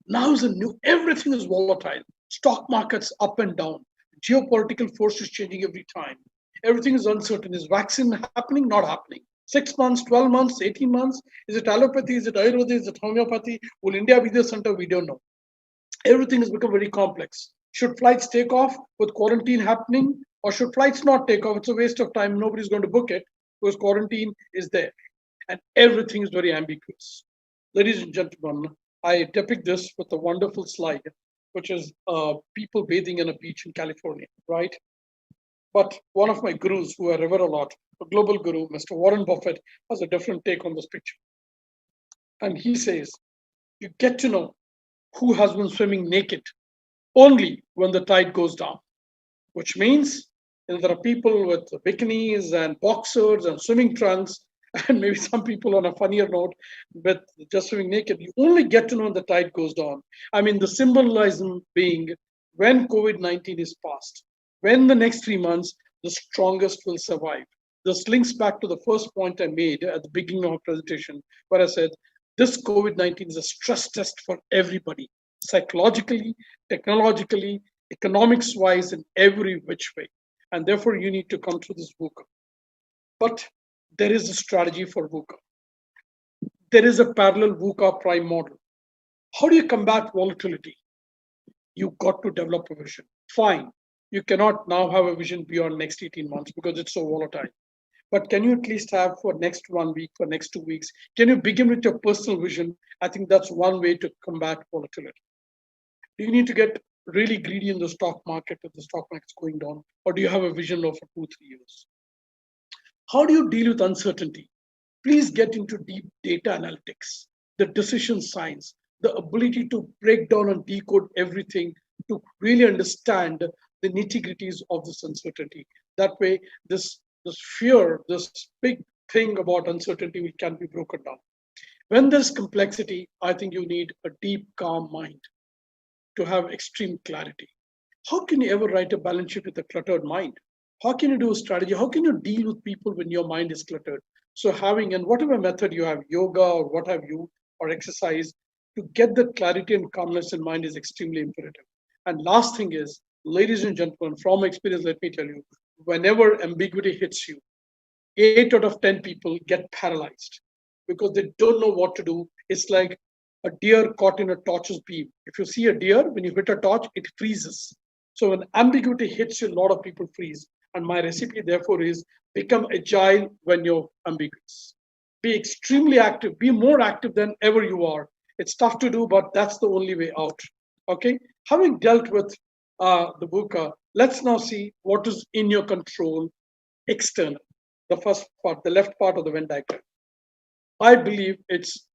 Now is a new, everything is volatile. Stock markets up and down. Geopolitical forces changing every time. Everything is uncertain. Is vaccine happening? Not happening. 6 months, 12 months, 18 months? Is it allopathy? Is it Ayurveda? Is it homeopathy? Will India be the center? We don't know. Everything has become very complex. Should flights take off with quarantine happening, or should flights not take off? It's a waste of time. Nobody's going to book it because quarantine is there. And everything is very ambiguous. Ladies and gentlemen, I depict this with a wonderful slide, which is people bathing in a beach in California, right? But one of my gurus who I revere a lot, a global guru, Mr. Warren Buffett, has a different take on this picture. And he says, you get to know who has been swimming naked only when the tide goes down, which means there are people with bikinis and boxers and swimming trunks, and maybe some people on a funnier note with just swimming naked. You only get to know when the tide goes down. I mean, the symbolism being when COVID-19 is past, when the next 3 months, the strongest will survive. This links back to the first point I made at the beginning of my presentation, where I said this COVID-19 is a stress test for everybody, psychologically, technologically, economics wise, in every which way. And therefore, you need to come through this VUCA. But there is a strategy for VUCA. There is a parallel VUCA prime model. How do you combat volatility? You got to develop a vision. Fine. You cannot now have a vision beyond next 18 months because it's so volatile. But can you at least have for next 1 week, for next 2 weeks? Can you begin with your personal vision? I think that's one way to combat volatility. Do you need to get really greedy in the stock market if the stock market's going down? Or do you have a vision of 2-3 years? How do you deal with uncertainty? Please get into deep data analytics, the decision science, the ability to break down and decode everything to really understand the nitty-gritties of this uncertainty. That way, this fear, this big thing about uncertainty can be broken down. When there's complexity, I think you need a deep, calm mind to have extreme clarity. How can you ever write a balance sheet with a cluttered mind? How can you do a strategy? How can you deal with people when your mind is cluttered? So having, and whatever method you have, yoga or what have you, or exercise, to get that clarity and calmness in mind is extremely imperative. And last thing is, ladies and gentlemen, from experience, let me tell you, whenever ambiguity hits you, 8 out of 10 people get paralyzed because they don't know what to do. It's like a deer caught in a torch's beam. If you see a deer, when you hit a torch, it freezes. So when ambiguity hits you, a lot of people freeze. And my recipe, therefore, is become agile when you're ambiguous. Be extremely active. Be more active than ever you are. It's tough to do, but that's the only way out. Okay? Having dealt with the VUCA, let's now see what is in your control external. The first part, the left part of the Venn diagram. I believe it's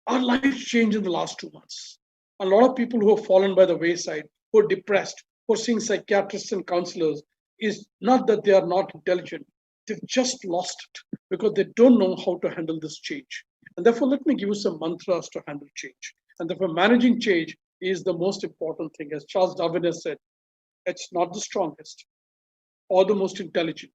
our lives changed in the last 2 months. A lot of people who have fallen by the wayside, who are depressed, who are seeing psychiatrists and counselors, is not that they are not intelligent. They've just lost it because they don't know how to handle this change. And therefore, let me give you some mantras to handle change. And therefore, managing change is the most important thing. As Charles Darwin has said, it's not the strongest or the most intelligent.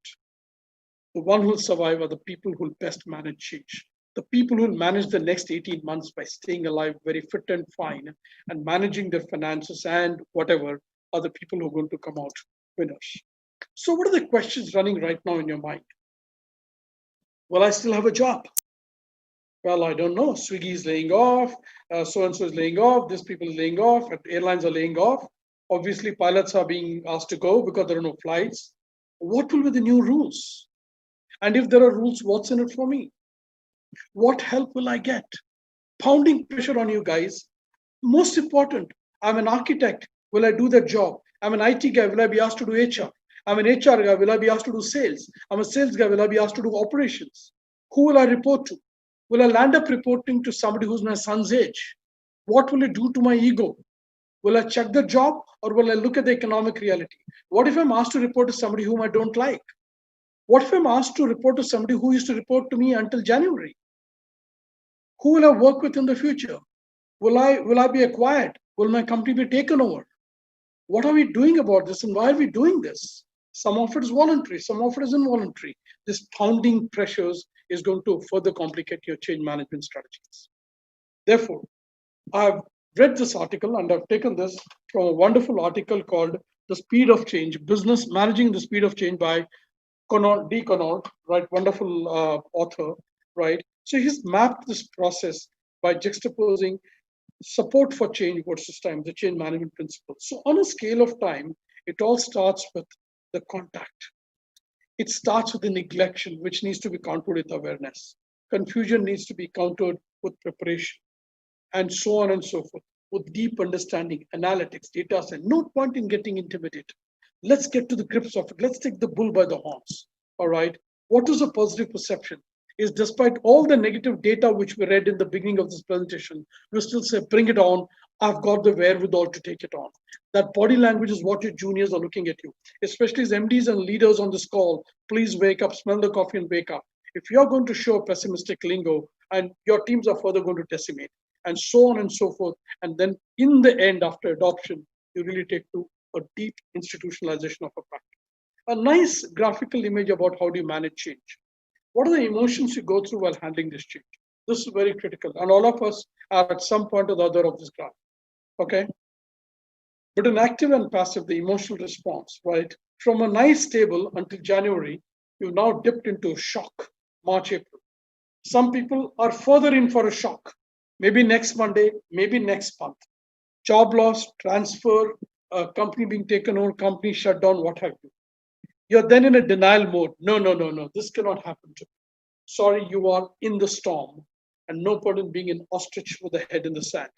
The one who will survive are the people who will best manage change. The people who will manage the next 18 months by staying alive, very fit and fine, and managing their finances and whatever, are the people who are going to come out winners. So what are the questions running right now in your mind? Will I still have a job? Well, I don't know. Swiggy is laying off, so-and-so is laying off, this people is laying off, airlines are laying off. Obviously, pilots are being asked to go because there are no flights. What will be the new rules? And if there are rules, what's in it for me? What help will I get? Pounding pressure on you guys. Most important, I'm an architect. Will I do that job? I'm an IT guy. Will I be asked to do HR? I'm an HR guy. Will I be asked to do sales? I'm a sales guy. Will I be asked to do operations? Who will I report to? Will I land up reporting to somebody who's my son's age? What will it do to my ego? Will I check the job or will I look at the economic reality? What if I'm asked to report to somebody whom I don't like? What if I'm asked to report to somebody who used to report to me until January? Who will I work with in the future? Will I be acquired? Will my company be taken over? What are we doing about this and why are we doing this? Some of it is voluntary, some of it is involuntary. This pounding pressures is going to further complicate your change management strategies. Therefore, I've read this article and I've taken this from a wonderful article called The Speed of Change, Business Managing the Speed of Change by D. Connaught, right? Wonderful author, right? So he's mapped this process by juxtaposing support for change versus time, the change management principle. So on a scale of time, it all starts with the contact. It starts with the neglection, which needs to be countered with awareness. Confusion needs to be countered with preparation. and so on and so forth, with deep understanding, analytics, data science. No point in getting intimidated. Let's get to the grips of it. Let's take the bull by the horns. All right. What is a positive perception? Is despite all the negative data which we read in the beginning of this presentation, we still say, bring it on. I've got the wherewithal to take it on. That body language is what your juniors are looking at you, especially as MDs and leaders on this call. Please wake up, smell the coffee and wake up. If you're going to show pessimistic lingo, and your teams are further going to decimate, and so on and so forth. And then in the end, after adoption, you really take to a deep institutionalization of a practice. A nice graphical image about how do you manage change. What are the emotions you go through while handling this change? This is very critical. And all of us are at some point or the other of this graph. Okay? But in active and passive, the emotional response, right? From a nice table until January, you've now dipped into a shock, March, April. Some people are further in for a shock. Maybe next Monday, maybe next month. Job loss, transfer, company being taken over, company shut down, what have you. You're then in a denial mode. No, this cannot happen to me. Sorry, you are in the storm, and no point in being an ostrich with a head in the sand.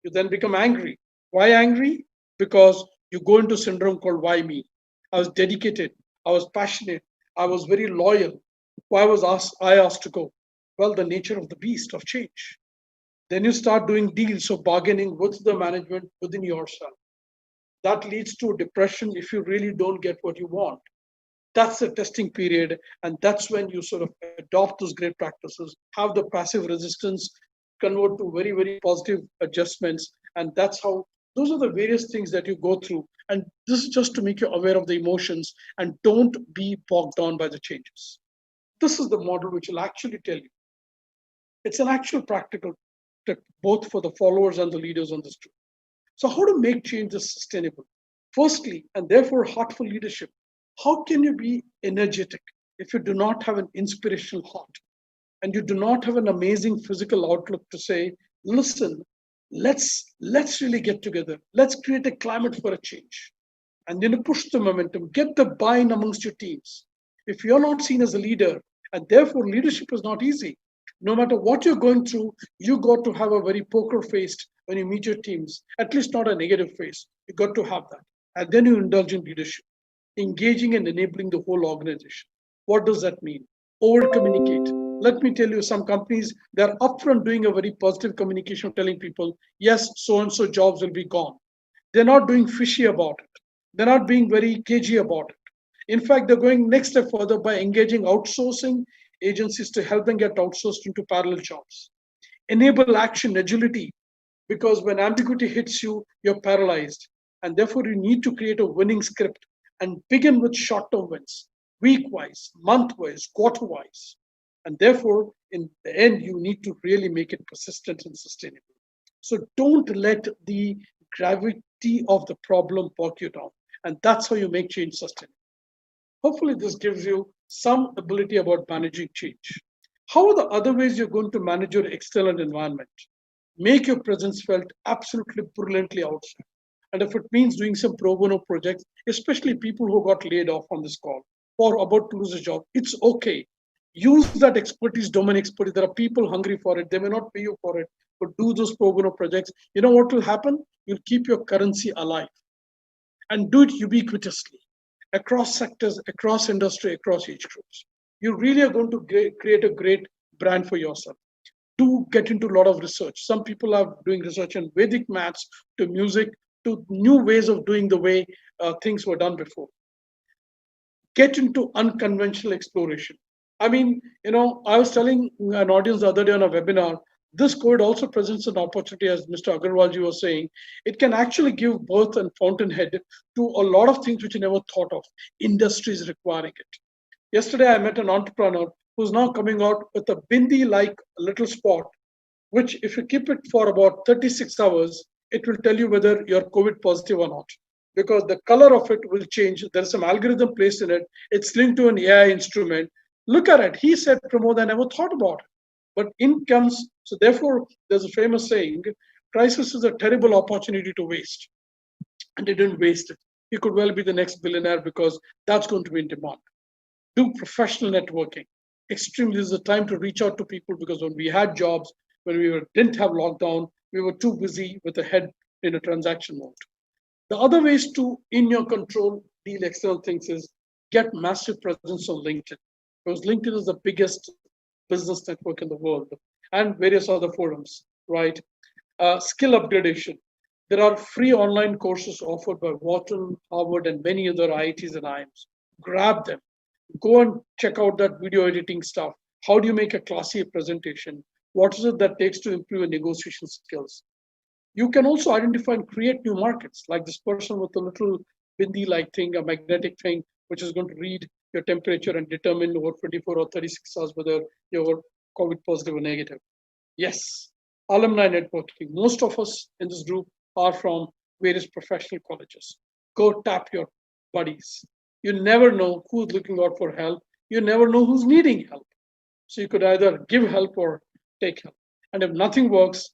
You then become angry. Why angry? Because you go into a syndrome called why me? I was dedicated, I was passionate, I was very loyal. Why was I asked to go? Well, the nature of the beast of change. Then you start doing deals, so bargaining with the management within yourself. That leads to depression if you really don't get what you want. That's the testing period, and that's when you sort of adopt those great practices, have the passive resistance, convert to very, very positive adjustments, and that's how, those are the various things that you go through. And this is just to make you aware of the emotions, and don't be bogged down by the changes. This is the model which will actually tell you. It's an actual practical tip, both for the followers and the leaders on this tour. So how to make changes sustainable? Firstly, and therefore heartful leadership. How can you be energetic if you do not have an inspirational heart and you do not have an amazing physical outlook to say, listen, let's really get together. Let's create a climate for a change. And then push the momentum, get the buy-in amongst your teams. If you're not seen as a leader, and therefore leadership is not easy, no matter what you're going through, you got to have a very poker face when you meet your teams, at least not a negative face. You got to have that. And then you indulge in leadership, engaging and enabling the whole organization. What does that mean? Over communicate. Let me tell you, some companies, they're upfront doing a very positive communication, telling people, yes, so-and-so jobs will be gone. They're not doing fishy about it. They're not being very cagey about it. In fact, they're going next step further by engaging outsourcing agencies to help them get outsourced into parallel jobs. Enable action, agility, because when ambiguity hits you, you're paralyzed. And therefore, you need to create a winning script and begin with short-term wins, week-wise, month-wise, quarter-wise. And therefore, in the end, you need to really make it persistent and sustainable. So don't let the gravity of the problem bog you down. And that's how you make change sustainable. Hopefully, this gives you some ability about managing change. How are the other ways you're going to manage your external environment? Make your presence felt absolutely brilliantly outside. And if it means doing some pro bono projects, especially people who got laid off on this call or about to lose a job, it's okay. Use that expertise, domain expertise. There are people hungry for it. They may not pay you for it, but do those pro bono projects. You know what will happen? You'll keep your currency alive and do it ubiquitously across sectors, across industry, across age groups. You really are going to create a great brand for yourself. Do get into a lot of research. Some people are doing research in Vedic maths to music to new ways of doing the way things were done before. Get into unconventional exploration. I mean, I was telling an audience the other day on a webinar, this COVID also presents an opportunity, as Mr. Agarwalji was saying. It can actually give birth and fountainhead to a lot of things which you never thought of. Industries requiring it. Yesterday, I met an entrepreneur who's now coming out with a bindi-like little spot, which if you keep it for about 36 hours, it will tell you whether you're COVID positive or not. Because the color of it will change. There's some algorithm placed in it. It's linked to an AI instrument. Look at it. He said, Pramod, I never thought about it. But in comes, so therefore, there's a famous saying, crisis is a terrible opportunity to waste. And they didn't waste it. He could well be the next billionaire because that's going to be in demand. Do professional networking. Extremely, this is the time to reach out to people because when we had jobs, when we didn't have lockdown, We were too busy with the head in a transaction mode. The other ways to, in your control, deal external things is get massive presence on LinkedIn, because LinkedIn is the biggest business network in the world, and various other forums, right? Skill upgradation. There are free online courses offered by Wharton, Harvard, and many other IITs and IIMs. Grab them. Go and check out that video editing stuff. How do you make a classy presentation? What is it that takes to improve your negotiation skills? You can also identify and create new markets, like this person with a little bindi-like thing, a magnetic thing, which is going to read your temperature and determine over 24 or 36 hours whether you're COVID positive or negative. Yes, alumni networking. Most of us in this group are from various professional colleges. Go tap your buddies. You never know who's looking out for help. You never know who's needing help. So you could either give help or take help. And if nothing works,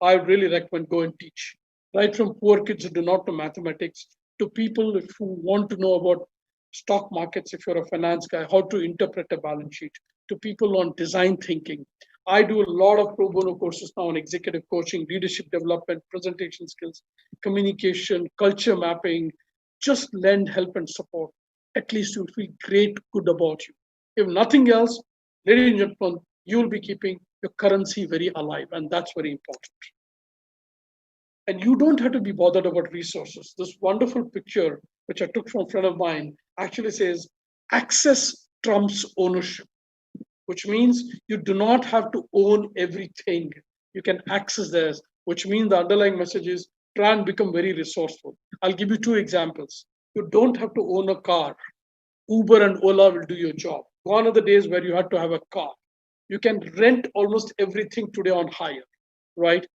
I really recommend go and teach. Right from poor kids who do not know mathematics to people who want to know about stock markets, if you're a finance guy, how to interpret a balance sheet, to people on design thinking. I do a lot of pro bono courses now on executive coaching, leadership development, presentation skills, communication, culture mapping. Just lend help and support. At least you'll feel great, good about you. If nothing else, ladies and gentlemen, you'll be keeping your currency very alive, and that's very important. And you don't have to be bothered about resources. This wonderful picture, which I took from a friend of mine, actually says access trumps ownership, which means you do not have to own everything. You can access theirs, which means the underlying message is try and become very resourceful. I'll give you two examples. You don't have to own a car. Uber and Ola will do your job. Gone are the days where you had to have a car. You can rent almost everything today on hire, right?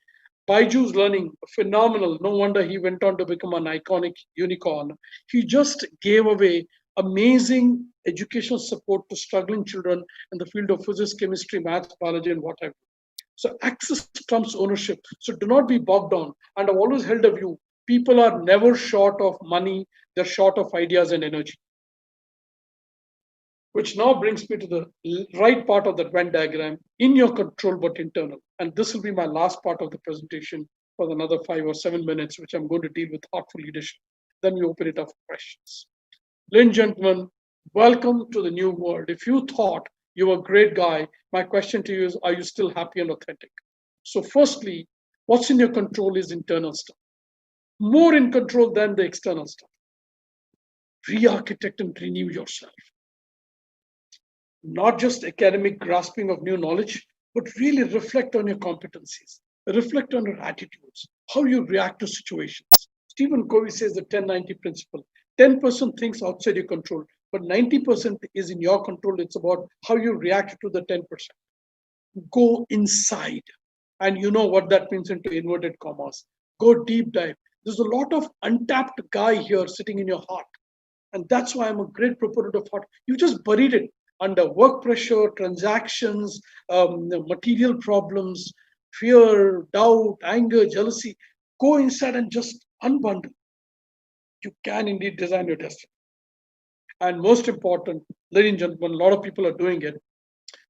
Baiju's learning, phenomenal. No wonder he went on to become an iconic unicorn. He just gave away amazing educational support to struggling children in the field of physics, chemistry, maths, biology, and what have you. So access trumps ownership. So do not be bogged down. And I've always held a view, people are never short of money, they're short of ideas and energy. Which now brings me to the right part of that Venn diagram, in your control but internal. And this will be my last part of the presentation for another 5 or 7 minutes, which I'm going to deal with heartful leadership. Then we open it up for questions. Ladies and gentlemen, welcome to the new world. If you thought you were a great guy, my question to you is, are you still happy and authentic? So firstly, what's in your control is internal stuff. More in control than the external stuff. Re-architect and renew yourself. Not just academic grasping of new knowledge, but really reflect on your competencies, reflect on your attitudes, how you react to situations. Stephen Covey says the 10-90 principle. 10% things outside your control, but 90% is in your control. It's about how you react to the 10%. Go inside. And you know what that means into inverted commas. Go deep dive. There's a lot of untapped guy here sitting in your heart. And that's why I'm a great proponent of heart. You just buried it under work pressure, transactions, material problems, fear, doubt, anger, jealousy. Go inside and just unbundle. You can indeed design your destiny. And most important, ladies and gentlemen, a lot of people are doing it.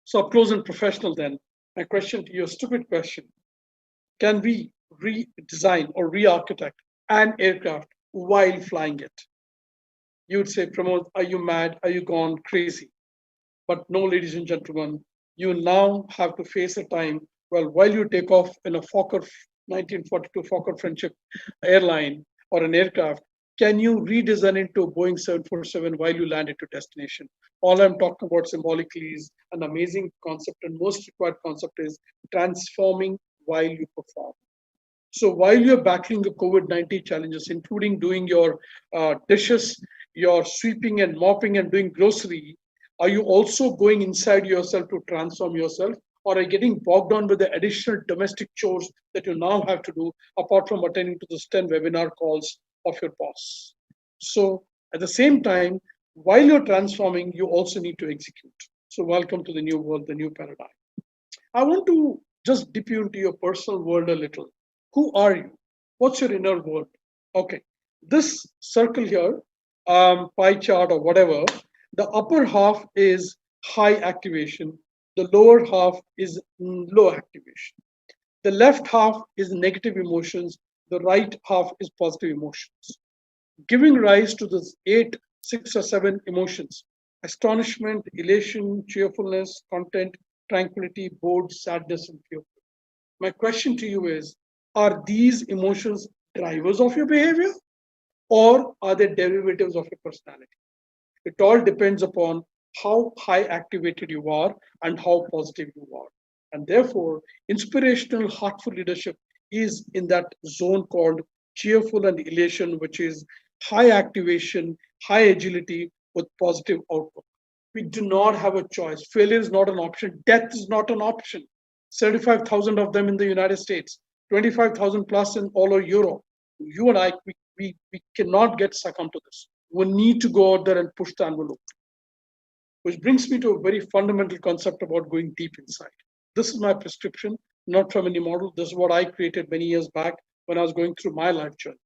So up close and professional then, my question to you, a stupid question. Can we redesign or re-architect an aircraft while flying it? You would say, Pramod, are you mad? Are you gone crazy? But no, ladies and gentlemen, you now have to face a time, well, while you take off in a Fokker 1942 Fokker Friendship airline or an aircraft, can you redesign it to a Boeing 747 while you land at your destination? All I'm talking about symbolically is an amazing concept, and most required concept is transforming while you perform. So while you're battling the COVID-19 challenges, including doing your dishes, your sweeping and mopping and doing grocery, are you also going inside yourself to transform yourself? Or are you getting bogged down with the additional domestic chores that you now have to do, apart from attending to the 10 webinar calls of your boss? So at the same time, while you're transforming, you also need to execute. So welcome to the new world, the new paradigm. I want to just dip you into your personal world a little. Who are you? What's your inner world? Okay, this circle here, pie chart or whatever, the upper half is high activation. The lower half is low activation. The left half is negative emotions. The right half is positive emotions, giving rise to the 8, 6 or 7 emotions: astonishment, elation, cheerfulness, content, tranquility, bored, sadness, and fear. My question to you is, are these emotions drivers of your behavior, or are they derivatives of your personality? It all depends upon how high activated you are and how positive you are. And therefore, inspirational, heartful leadership is in that zone called cheerful and elation, which is high activation, high agility with positive output. We do not have a choice. Failure is not an option. Death is not an option. 75,000 of them in the United States, 25,000 plus in all of Europe. You and I, we cannot get succumbed to this. We need to go out there and push the envelope. Which brings me to a very fundamental concept about going deep inside. This is my prescription, not from any model. This is what I created many years back when I was going through my life journey.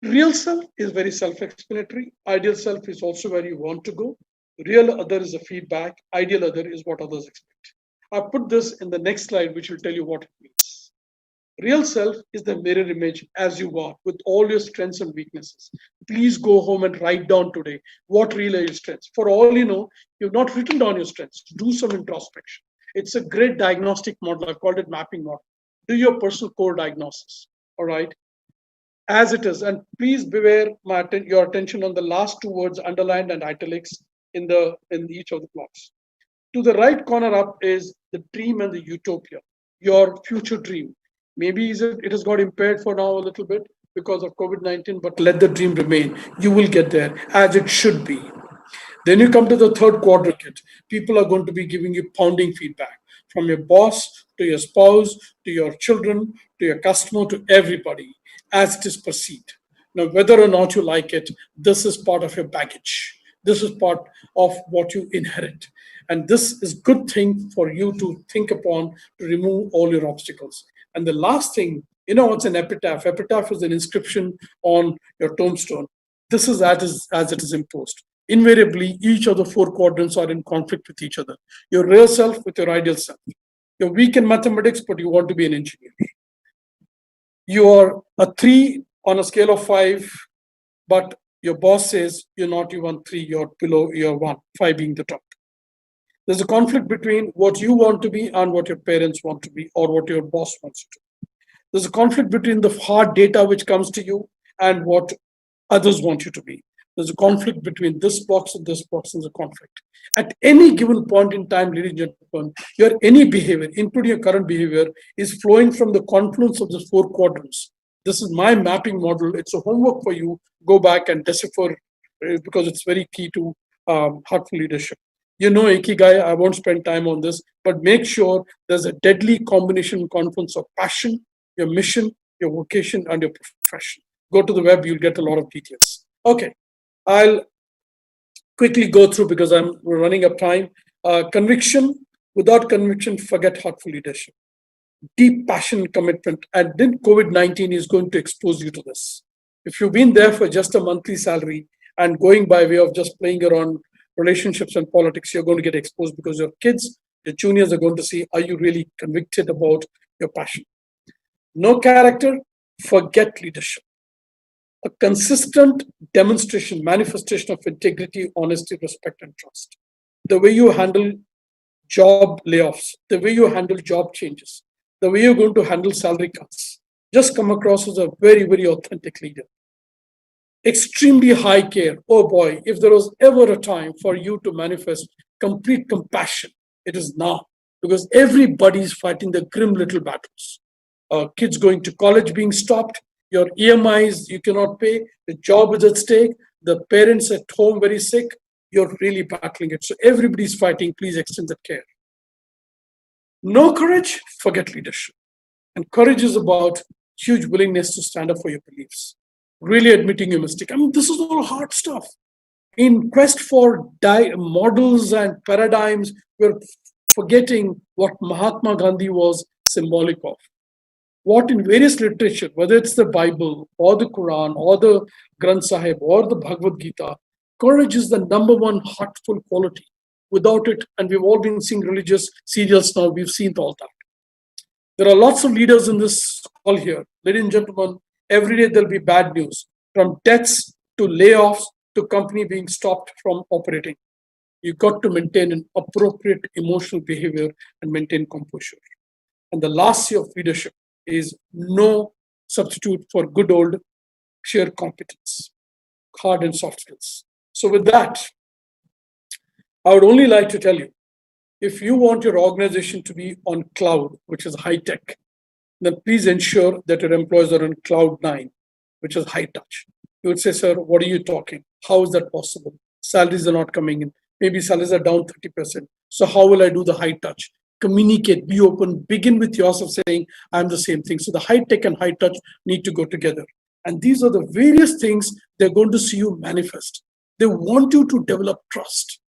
Real self is very self-explanatory. Ideal self is also where you want to go. Real other is a feedback. Ideal other is what others expect. I put this in the next slide, which will tell you what it means. Real self is the mirror image as you are with all your strengths and weaknesses. Please go home and write down today what really are your strengths. For all you know, you've not written down your strengths. Do some introspection. It's a great diagnostic model. I've called it mapping model. Do your personal core diagnosis. All right. As it is, and please beware your attention on the last 2 words underlined and italics in each of the blocks. To the right corner up is the dream and the utopia, your future dream. Maybe it has got impaired for now a little bit because of COVID-19, but let the dream remain. You will get there as it should be. Then you come to the third quadrant. People are going to be giving you pounding feedback from your boss to your spouse, to your children, to your customer, to everybody as it is perceived. Now, whether or not you like it, this is part of your baggage. This is part of what you inherit. And this is good thing for you to think upon to remove all your obstacles. And the last thing, what's an epitaph? Epitaph is an inscription on your tombstone. This is as it is imposed. Invariably, each of the 4 quadrants are in conflict with each other. Your real self with your ideal self. You're weak in mathematics, but you want to be an engineer. You are a 3 on a scale of 5, but your boss says you're not even 3, you're below, you're 1, 5 being the top. There's a conflict between what you want to be and what your parents want to be, or what your boss wants you to be. There's a conflict between the hard data which comes to you and what others want you to be. There's a conflict between this box and this box. There's a conflict. At any given point in time, ladies and gentlemen, your any behavior, including your current behavior, is flowing from the confluence of the 4 quadrants. This is my mapping model. It's a homework for you. Go back and decipher because it's very key to heartful leadership. Ikigai, I won't spend time on this, but make sure there's a deadly combination confluence of passion, your mission, your vocation, and your profession. Go to the web, you'll get a lot of details. Okay, I'll quickly go through because we're running up time. Conviction. Without conviction, forget heartful leadership. Deep passion, commitment, and then COVID-19 is going to expose you to this. If you've been there for just a monthly salary and going by way of just playing around relationships and politics, you're going to get exposed because your kids, your juniors are going to see, are you really convicted about your passion? No character, forget leadership. A consistent demonstration, manifestation of integrity, honesty, respect, and trust. The way you handle job layoffs, the way you handle job changes, the way you're going to handle salary cuts, just come across as a very, very authentic leader. Extremely high care. Oh boy, if there was ever a time for you to manifest complete compassion, it is now, because everybody's fighting the grim little battles. Kids going to college being stopped, your EMIs you cannot pay, the job is at stake, the parents at home very sick, you're really battling it. So everybody's fighting, please extend that care. No courage, forget leadership. And courage is about huge willingness to stand up for your beliefs. Really admitting your mistake. This is all hard stuff. In quest for models and paradigms, we're forgetting what Mahatma Gandhi was symbolic of. What in various literature, whether it's the Bible or the Quran or the Granth Sahib or the Bhagavad Gita, courage is the #1 heartful quality. Without it, and we've all been seeing religious serials now, we've seen all that. There are lots of leaders in this call here. Ladies and gentlemen, every day there'll be bad news, from deaths to layoffs to company being stopped from operating. You've got to maintain an appropriate emotional behavior and maintain composure. And the last C of leadership is no substitute for good old sheer competence, hard and soft skills. So with that, I would only like to tell you, if you want your organization to be on cloud, which is high tech, then please ensure that your employees are on cloud 9, which is high touch. You would say, sir, what are you talking? How is that possible? Salaries are not coming in. Maybe salaries are down 30%. So how will I do the high touch? Communicate, be open, begin with yourself saying, I'm the same thing. So the high tech and high touch need to go together. And these are the various things they're going to see you manifest. They want you to develop trust.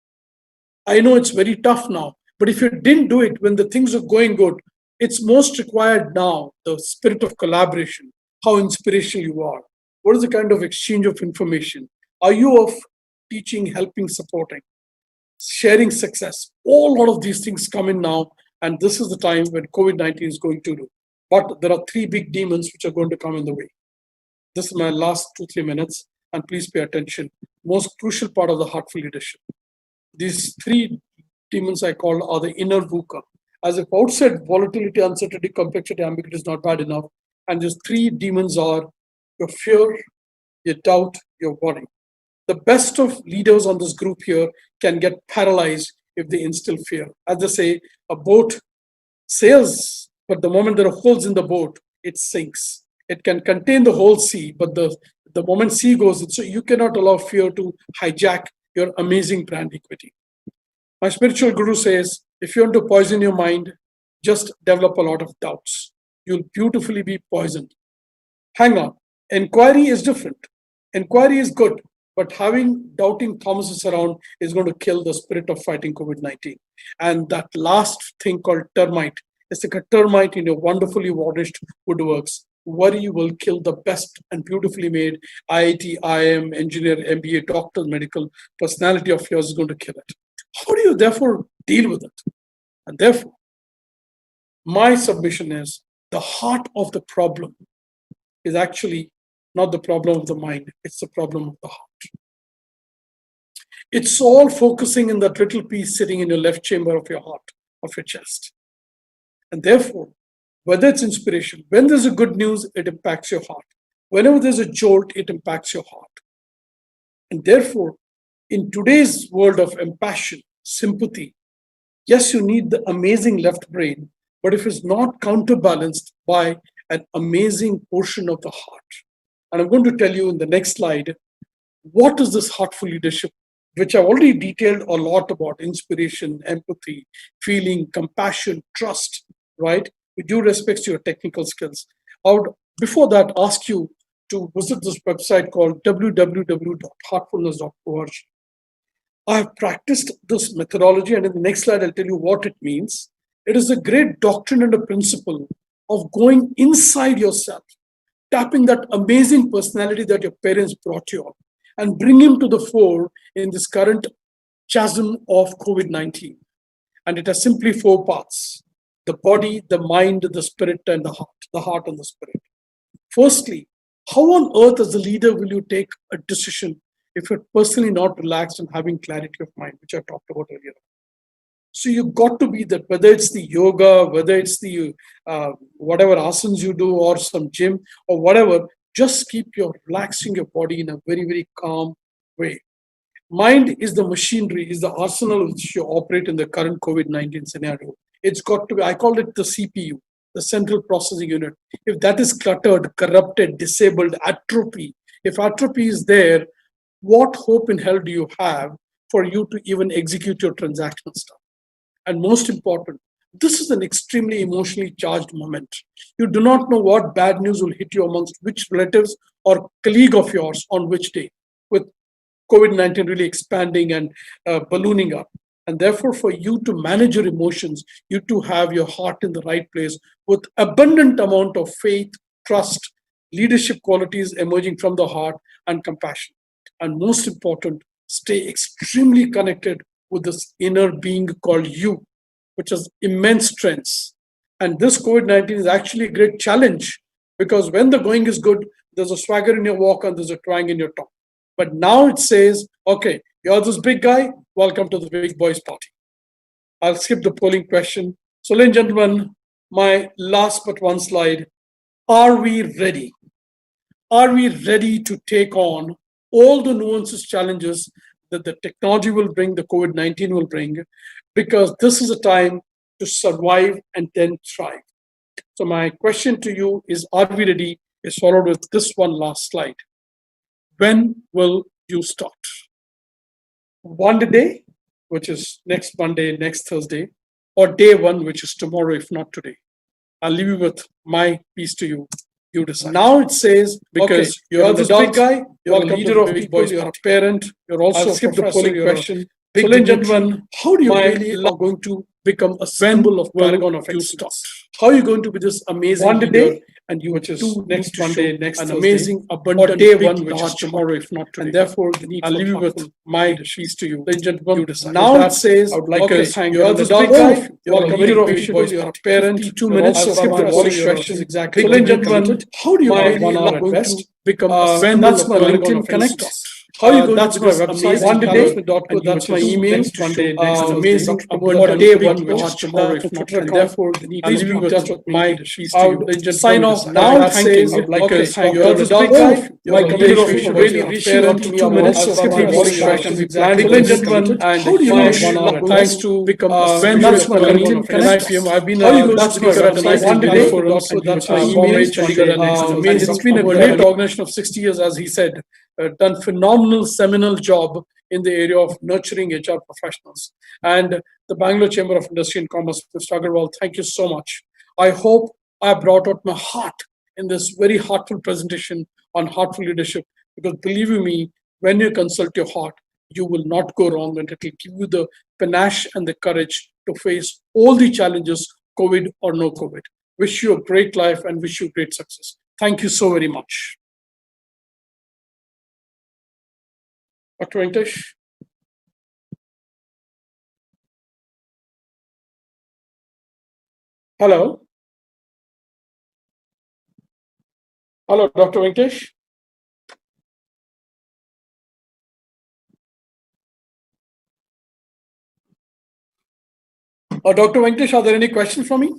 I know it's very tough now, but if you didn't do it when the things are going good, it's most required now, the spirit of collaboration, how inspirational you are. What is the kind of exchange of information? Are you of teaching, helping, supporting, sharing success? All lot of these things come in now, and this is the time when COVID-19 is going to do. But there are 3 big demons which are going to come in the way. This is my last 2-3 minutes, and please pay attention. Most crucial part of the Heartful leadership. These 3 demons I call are the inner VUCA. As if outside volatility, uncertainty, complexity, ambiguity is not bad enough. And these 3 demons are your fear, your doubt, your worry. The best of leaders on this group here can get paralyzed if they instill fear. As they say, a boat sails, but the moment there are holes in the boat, it sinks. It can contain the whole sea, but the moment sea goes, so you cannot allow fear to hijack your amazing brand equity. My spiritual guru says, if you want to poison your mind, just develop a lot of doubts. You'll beautifully be poisoned. Hang on. Inquiry is different. Inquiry is good, but having doubting Thomases around is going to kill the spirit of fighting COVID-19. And that last thing called termite, it's like a termite in your wonderfully varnished woodworks. Worry will kill the best and beautifully made IIT, IIM, engineer, MBA, doctor, medical personality of yours is going to kill it. How do you therefore deal with it? And therefore, my submission is the heart of the problem is actually not the problem of the mind, it's the problem of the heart. It's all focusing in that little piece sitting in your left chamber of your heart, of your chest. And therefore, whether it's inspiration, when there's a good news, it impacts your heart. Whenever there's a jolt, it impacts your heart. And therefore, in today's world of impassion, sympathy, yes, you need the amazing left brain, but if it's not counterbalanced by an amazing portion of the heart. And I'm going to tell you in the next slide, what is this heartful leadership, which I've already detailed a lot about: inspiration, empathy, feeling, compassion, trust, right? With due respect to your technical skills. I would, before that, ask you to visit this website called www.heartfulness.org. I have practiced this methodology, and in the next slide, I'll tell you what it means. It is a great doctrine and a principle of going inside yourself, tapping that amazing personality that your parents brought you up, and bring him to the fore in this current chasm of COVID-19. And it has simply 4 parts: the body, the mind, the spirit, and the heart and the spirit. Firstly, how on earth as a leader will you take a decision if you're personally not relaxed and having clarity of mind, which I talked about earlier? So you've got to be that, whether it's the yoga, whether it's the whatever asanas you do, or some gym or whatever, just keep your relaxing your body in a very, very calm way. Mind is the machinery, is the arsenal which you operate in the current COVID-19 scenario. It's got to be, I call it the CPU, the central processing unit. If that is cluttered, corrupted, disabled, atrophy, if atrophy is there, what hope in hell do you have for you to even execute your transactional stuff? And most important, this is an extremely emotionally charged moment. You do not know what bad news will hit you amongst which relatives or colleague of yours on which day, with COVID-19 really expanding and ballooning up. And therefore, for you to manage your emotions, you to have your heart in the right place with abundant amount of faith, trust, leadership qualities emerging from the heart, and compassion. And most important, stay extremely connected with this inner being called you, which has immense strengths. And this COVID-19 is actually a great challenge because when the going is good, there's a swagger in your walk and there's a twang in your talk. But now it says, okay, you're this big guy, welcome to the big boys party. I'll skip the polling question. So, ladies and gentlemen, my last but one slide. Are we ready? Are we ready to take on all the nuances, challenges that the technology will bring, the COVID-19 will bring? Because this is a time to survive and then thrive. So my question to you is, are we ready? Is followed with this one last slide. When will you start? One day, which is next Monday, next Thursday, or day one, which is tomorrow, if not today. I'll leave you with my piece to you. You decide. Now it says, because okay, you're an adult guy, you're a leader of big boys, you're a parent, you're also a skip the polling question. So, ladies and gentlemen, how do you really are going to become a symbol of paragon of excellence? How are you going to be this amazing one day, and you which is next Monday, next an amazing abundant or day one, which is tomorrow, if not today. And therefore, I'll leave you with my piece to you. Ladies and gentlemen, you decide. Now it says, I would like to thank you. You're the dog guy, you're a leader of big boys, you're a parent. 2 minutes of the polling questions exactly. So, ladies and gentlemen, how do you really 1 hour at best become a symbol that's my LinkedIn connect. How are you going to this website? One day, that's my email. Monday, next amazing about day one, which is tomorrow, if not today. Therefore, please be with my sign off now. Thanking. I'd like to thank you. You're the dog guy. My communication really reach you on 2 minutes of the voice question. Ladies and gentlemen, and how do you know? Thanks to become that's my LinkedIn NIPM. I've been a speaker at an one day forum, so that's my email. It's been a great organization of 60 years, as he said. Done phenomenal seminal job in the area of nurturing HR professionals. And the Bangalore Chamber of Industry and Commerce, Mr. Agarwal, thank you so much. I hope I brought out my heart in this very heartful presentation on heartful leadership, because believe you me, when you consult your heart, you will not go wrong, and it will give you the panache and the courage to face all the challenges, COVID or no COVID. Wish you a great life and wish you great success. Thank you so very much. Dr. Venkatesh. Hello. Hello, Dr. Venkatesh. Dr. Venkatesh, are there any questions for me?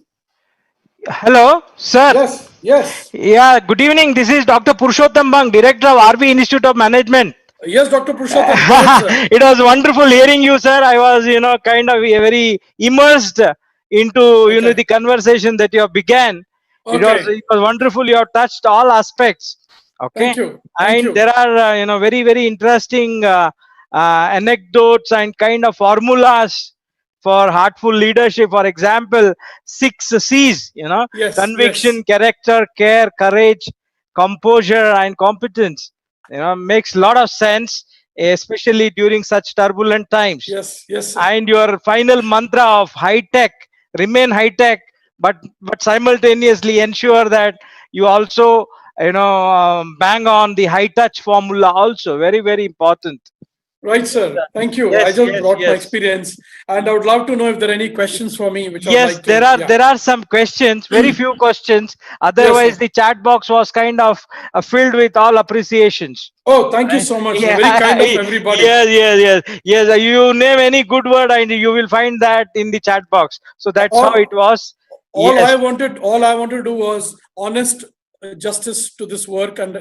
Hello, sir. Yes, yes. Yeah, good evening. This is Dr. Purushottam Bang, Director of RVIM Institute of Management. Yes, Dr. Purushottam. It was wonderful hearing you, sir. I was, kind of very immersed into, the conversation that you have began. Okay. It was wonderful. You have touched all aspects. Okay. Thank you. Thank you. There are, very, very interesting anecdotes and kind of formulas for heartful leadership. For example, 6 C's, Yes, conviction, yes. character, care, courage, composure, and competence. Makes a lot of sense, especially during such turbulent times. Yes, yes, sir. And your final mantra of high tech, remain high tech, but simultaneously ensure that you also bang on the high touch formula also. Very, very important. Right, sir. Thank you. Yes, I just brought my experience, and I would love to know if there are any questions for me. Which yes, like to, there are some questions. Very few questions. Otherwise, yes, the chat box was kind of filled with all appreciations. Oh, thank you so much. Yeah. Very kind of everybody. Yes. You name any good word, and you will find that in the chat box. So that's how it was. All I wanted to do was honest justice to this work and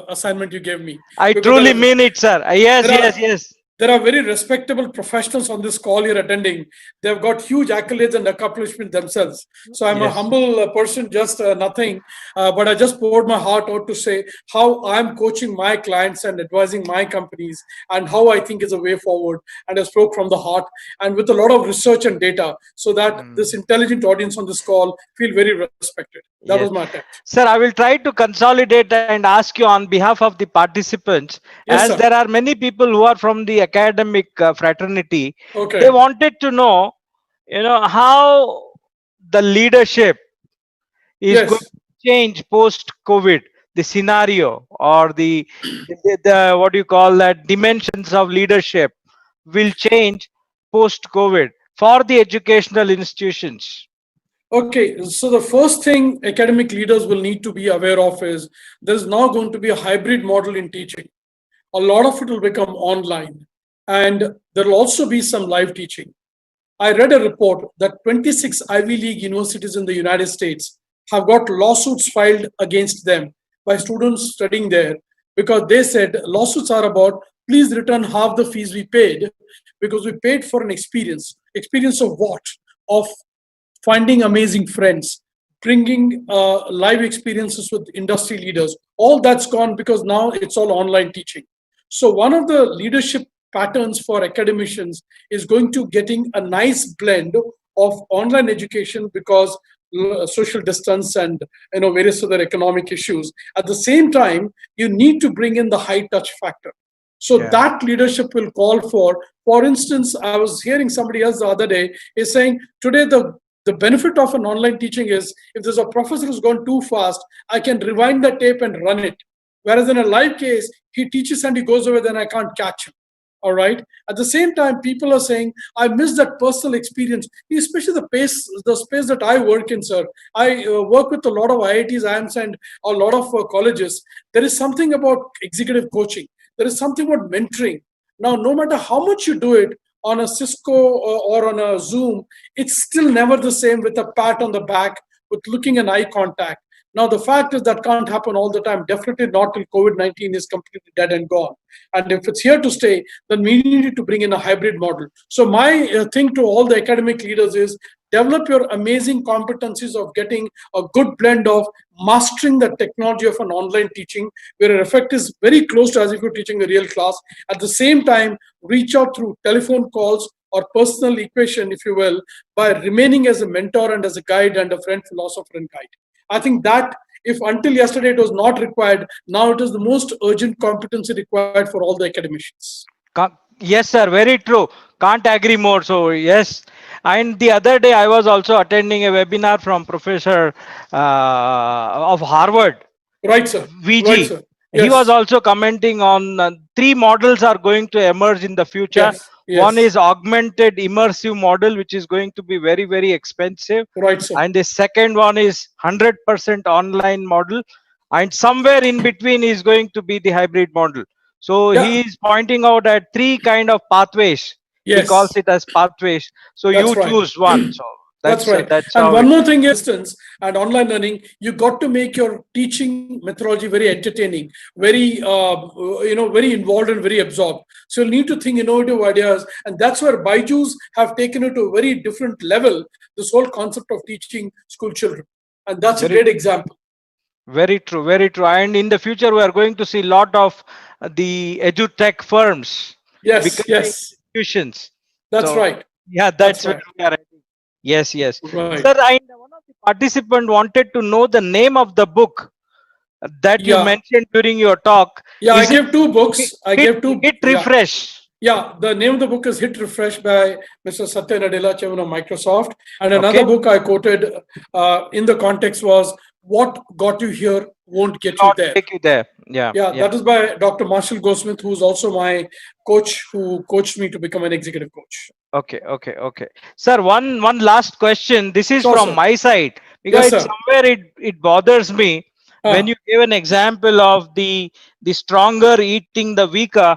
assignment you gave me. I truly mean it, sir. Yes. There are very respectable professionals on this call here attending. They've got huge accolades and accomplishments themselves. So I'm a humble person, just nothing. But I just poured my heart out to say how I'm coaching my clients and advising my companies and how I think is a way forward. And I spoke from the heart and with a lot of research and data so that this intelligent audience on this call feel very respected. That was my attempt. Sir, I will try to consolidate and ask you on behalf of the participants, as there are many people who are from the academic fraternity. They wanted to know, how the leadership is going to change post-COVID, the scenario or the what do you call that, dimensions of leadership will change post-COVID for the educational institutions. Okay, so the first thing academic leaders will need to be aware of is there's now going to be a hybrid model in teaching. A lot of it will become online, and there will also be some live teaching. I read a report that 26 Ivy League universities in the United States have got lawsuits filed against them by students studying there because they said lawsuits are about please return half the fees we paid because we paid for an experience. Experience of what? Of finding amazing friends, bringing live experiences with industry leaders. All that's gone because now it's all online teaching. So one of the leadership patterns for academicians is going to getting a nice blend of online education because social distance and various other economic issues. At the same time, you need to bring in the high touch factor. So that leadership will call for instance, I was hearing somebody else the other day is saying today the benefit of an online teaching is if there's a professor who's gone too fast, I can rewind the tape and run it. Whereas in a live case, he teaches and he goes away, then I can't catch him. All right. At the same time, people are saying, I miss that personal experience, especially the space that I work in, sir. I work with a lot of IITs, IIMs, and a lot of colleges. There is something about executive coaching. There is something about mentoring. Now, no matter how much you do it on a Cisco or on a Zoom, it's still never the same with a pat on the back, with looking and eye contact. Now, the fact is that can't happen all the time, definitely not till COVID-19 is completely dead and gone. And if it's here to stay, then we need to bring in a hybrid model. So my thing to all the academic leaders is develop your amazing competencies of getting a good blend of mastering the technology of an online teaching, where your effect is very close to as if you're teaching a real class. At the same time, reach out through telephone calls or personal equation, if you will, by remaining as a mentor and as a guide and a friend, philosopher, and guide. I think that if until yesterday it was not required, now it is the most urgent competency required for all the academicians. Yes, sir. Very true. Can't agree more. So, yes. And the other day, I was also attending a webinar from Professor of Harvard. Right, sir. VG. Right, sir. Yes. He was also commenting on three models are going to emerge in the future. Yes. Yes. One is augmented immersive model, which is going to be very, very expensive. Right, sir. And the second one is 100% online model. And somewhere in between is going to be the hybrid model. So he is pointing out at three kind of pathways. Yes. He calls it as pathways. So that's you choose one. So that's right. And one more thing is, and online learning, you got to make your teaching methodology very entertaining, very very involved and very absorbed. So you'll need to think innovative ideas, and that's where Byju's have taken it to a very different level. This whole concept of teaching school children, and that's a great example. Very true, very true. And in the future, we are going to see a lot of the edutech firms. Yes, institutions. That's right. Yeah, that's where we are. Yes, yes. Right. Sir, and one of the participants wanted to know the name of the book that you mentioned during your talk. Yeah, I gave two books. Hit Refresh. Yeah, the name of the book is Hit Refresh by Mr. Satya Nadella, chairman of Microsoft. And another book I quoted in the context was What Got You Here Won't Get You There. Take you there. Yeah. That is by Dr. Marshall Goldsmith, who's also my coach, who coached me to become an executive coach. Okay. Sir, one last question. This is from my side, because somewhere it bothers me when you give an example of the stronger eating the weaker.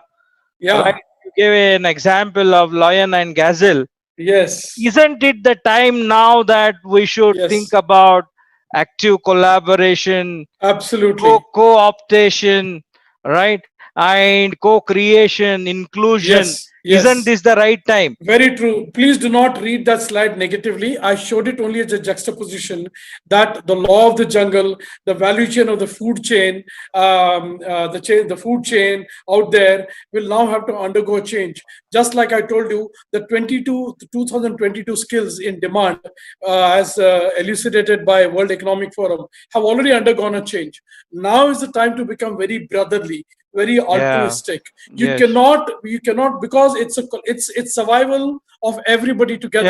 Yeah. Right? You gave an example of lion and gazelle. Yes. Isn't it the time now that we should think about active collaboration, absolutely, co-optation, right, and co-creation, inclusion? Yes. Isn't this the right time? Very true. Please do not read that slide negatively. I showed it only as a juxtaposition that the law of the jungle, the value chain of the food chain, the food chain out there will now have to undergo change. Just like I told you, the 2022 skills in demand, as elucidated by World Economic Forum, have already undergone a change. Now is the time to become very brotherly, very altruistic. You cannot, because it's survival of everybody together.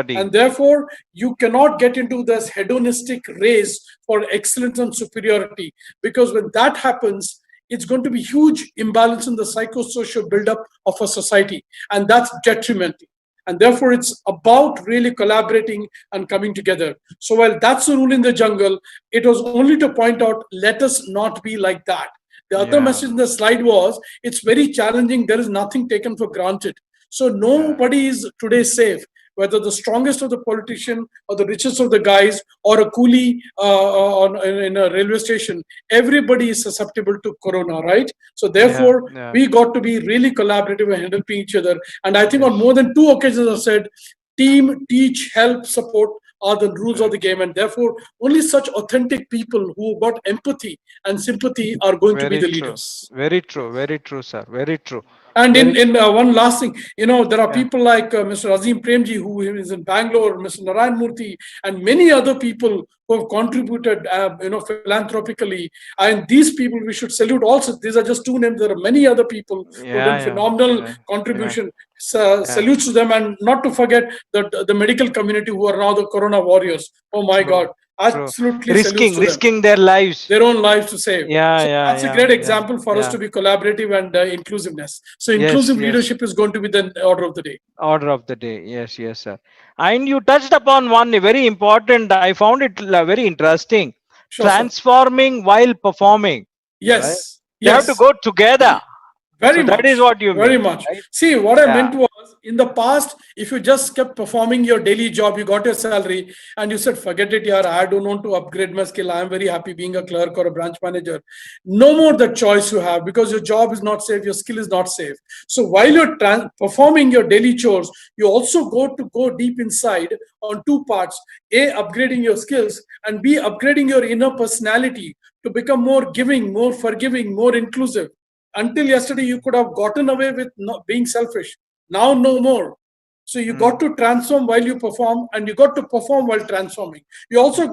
And therefore you cannot get into this hedonistic race for excellence and superiority, because when that happens, it's going to be huge imbalance in the psychosocial buildup of a society, and that's detrimental. And therefore, it's about really collaborating and coming together. So while that's the rule in the jungle, it was only to point out, let us not be like that. The other message in the slide was, it's very challenging. There is nothing taken for granted. So nobody is today safe, whether the strongest of the politician or the richest of the guys or a coolie in a railway station. Everybody is susceptible to corona, right? So therefore, we got to be really collaborative and helping each other. And I think on more than 2 occasions I've said, team, teach, help, support are the rules of the game. And therefore, only such authentic people who got empathy and sympathy are going to be the leaders. Very true, sir. Very true. And in one last thing, there are people like Mr. Azim Premji, who is in Bangalore, Mr. Narayan Murthy, and many other people who have contributed, philanthropically. And these people we should salute also. These are just 2 names. There are many other people who have done phenomenal contribution. Salutes to them, and not to forget the medical community who are now the corona warriors. Oh my God. Absolutely risking their lives, their own lives to save. That's a great example for us to be collaborative and inclusiveness. So inclusive leadership is going to be the order of the day. Yes, sir. And you touched upon one very important, I found it very interesting. Transforming while performing. Yes. They have to go together. Very much. That is what you mean. Very much. Right? See, what I meant was, in the past, if you just kept performing your daily job, you got your salary, and you said, forget it, yaar, I don't want to upgrade my skill. I am very happy being a clerk or a branch manager. No more the choice you have, because your job is not safe, your skill is not safe. So while you're performing your daily chores, you also go deep inside on 2 parts. A, upgrading your skills, and B, upgrading your inner personality to become more giving, more forgiving, more inclusive. Until yesterday, you could have gotten away with not being selfish. Now, no more. So you got to transform while you perform, and you got to perform while transforming. You also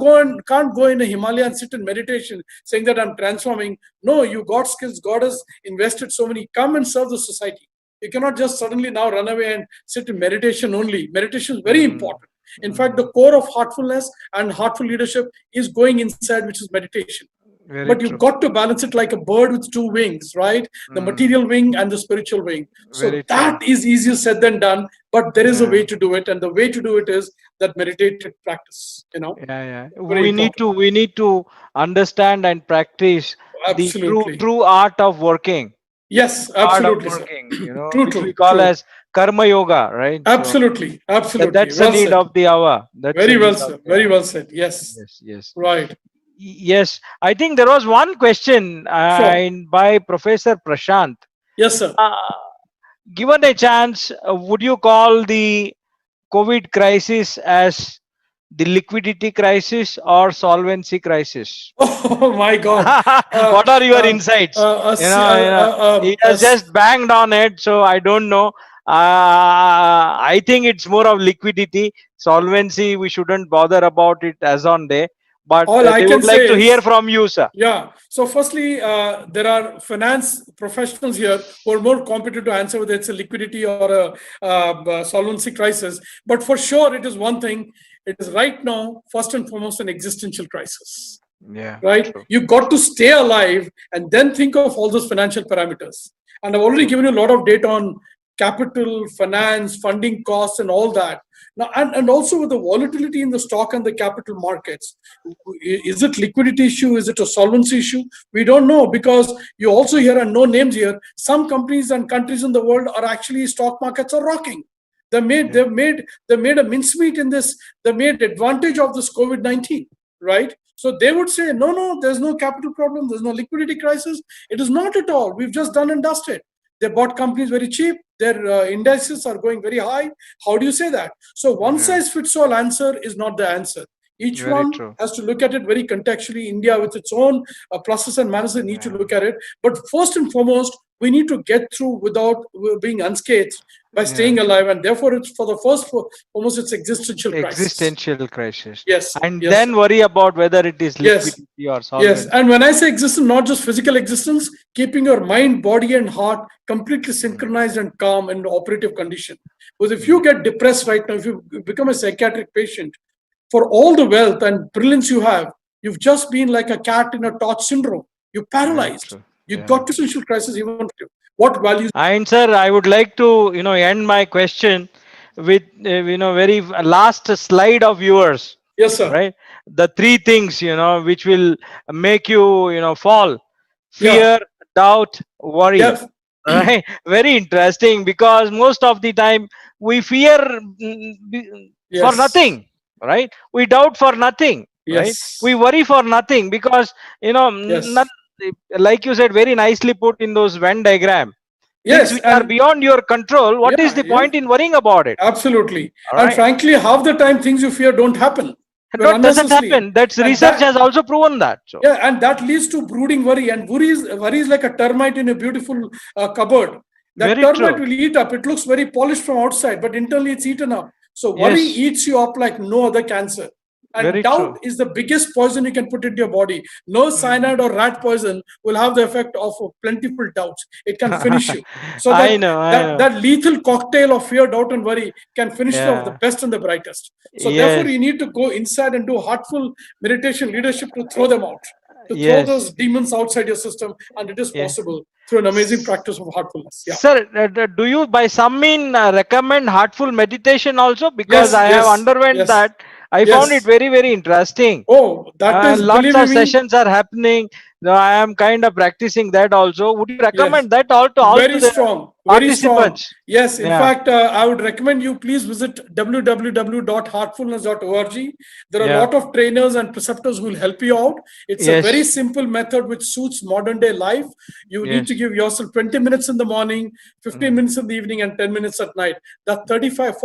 can't go in a Himalaya and sit in meditation saying that I'm transforming. No, you got skills. God has invested so many. Come and serve the society. You cannot just suddenly now run away and sit in meditation only. Meditation is very important. In fact, the core of heartfulness and heartful leadership is going inside, which is meditation. But you've got to balance it like a bird with 2 wings, right? The material wing and the spiritual wing. So that is easier said than done, but there is a way to do it. And the way to do it is that meditated practice, We need to understand and practice the true art of working. Yes, absolutely. Which we call as karma yoga, right? Absolutely. That's the need of the hour. Very well said. Very well said. Yes. Right. Yes, I think there was one question by Professor Prashant. Yes, sir. Given a chance, would you call the COVID crisis as the liquidity crisis or solvency crisis? Oh my God! What are your insights? He has just banged on it, so I don't know. I think it's more of liquidity. Solvency, we shouldn't bother about it as on day. But I would like to hear from you, sir. Yeah. So firstly, there are finance professionals here who are more competent to answer whether it's a liquidity or a solvency crisis. But for sure, it is one thing. It is right now, first and foremost, an existential crisis. Right? True. You got to stay alive and then think of all those financial parameters. And I've already given you a lot of data on capital, finance, funding costs, and all that. Now, and also with the volatility in the stock and the capital markets, is it liquidity issue? Is it a solvency issue? We don't know, because you also hear, and no names here, some companies and countries in the world are actually, stock markets are rocking. They made a mincemeat in this. They made advantage of this COVID-19, right? So they would say, no, there's no capital problem. There's no liquidity crisis. It is not at all. We've just done and dusted. They bought companies very cheap. Their indices are going very high. How do you say that? So one size fits all answer is not the answer. Each one has to look at it very contextually. India, with its own pluses and minuses, need to look at it. But first and foremost, we need to get through without being unscathed by staying alive. And therefore, it's for the first foremost, it's existential crisis. Yes. And then worry about whether it is liquidity or solvency. Yes. And when I say existence, not just physical existence, keeping your mind, body, and heart completely synchronized and calm in operative condition. Because if you get depressed right now, if you become a psychiatric patient, for all the wealth and brilliance you have, you've just been like a cat in a torch syndrome. You're paralyzed. You've got existential crisis even. What values? And sir, I would like to end my question with very last slide of yours. Yes, sir. Right, the three things which will make you fall: fear, doubt, worry. Yes. Right, very interesting, because most of the time we fear for nothing, right? We doubt for nothing, right? We worry for nothing, because not, like you said, very nicely put in those Venn diagram, things which are beyond your control. What is the point in worrying about it? Absolutely. And frankly, half the time things you fear don't happen. That doesn't happen. That's research has also proven that. So. Yeah, and that leads to brooding worry. And worry is like a termite in a beautiful cupboard. That termite will eat up. It looks very polished from outside, but internally it's eaten up. So worry eats you up like no other cancer. And doubt is the biggest poison you can put into your body. No cyanide or rat poison will have the effect of plentiful doubts. It can finish you. So that lethal cocktail of fear, doubt, and worry can finish you off the best and the brightest. So therefore, you need to go inside and do heartful meditation leadership to throw them out, to throw those demons outside your system. And it is possible through an amazing practice of heartfulness. Sir, do you by some mean recommend heartful meditation also? Because I have underwent that. I found it very, very interesting. Oh, that is, lots of sessions are happening. I am kind of practicing that also. Would you recommend that all to all very strong? Very strong. Yes, in fact, I would recommend you please visit www.heartfulness.org. There are a lot of trainers and preceptors who will help you out. It's a very simple method which suits modern day life. You need to give yourself 20 minutes in the morning, 15 minutes in the evening, and 10 minutes at night. That 45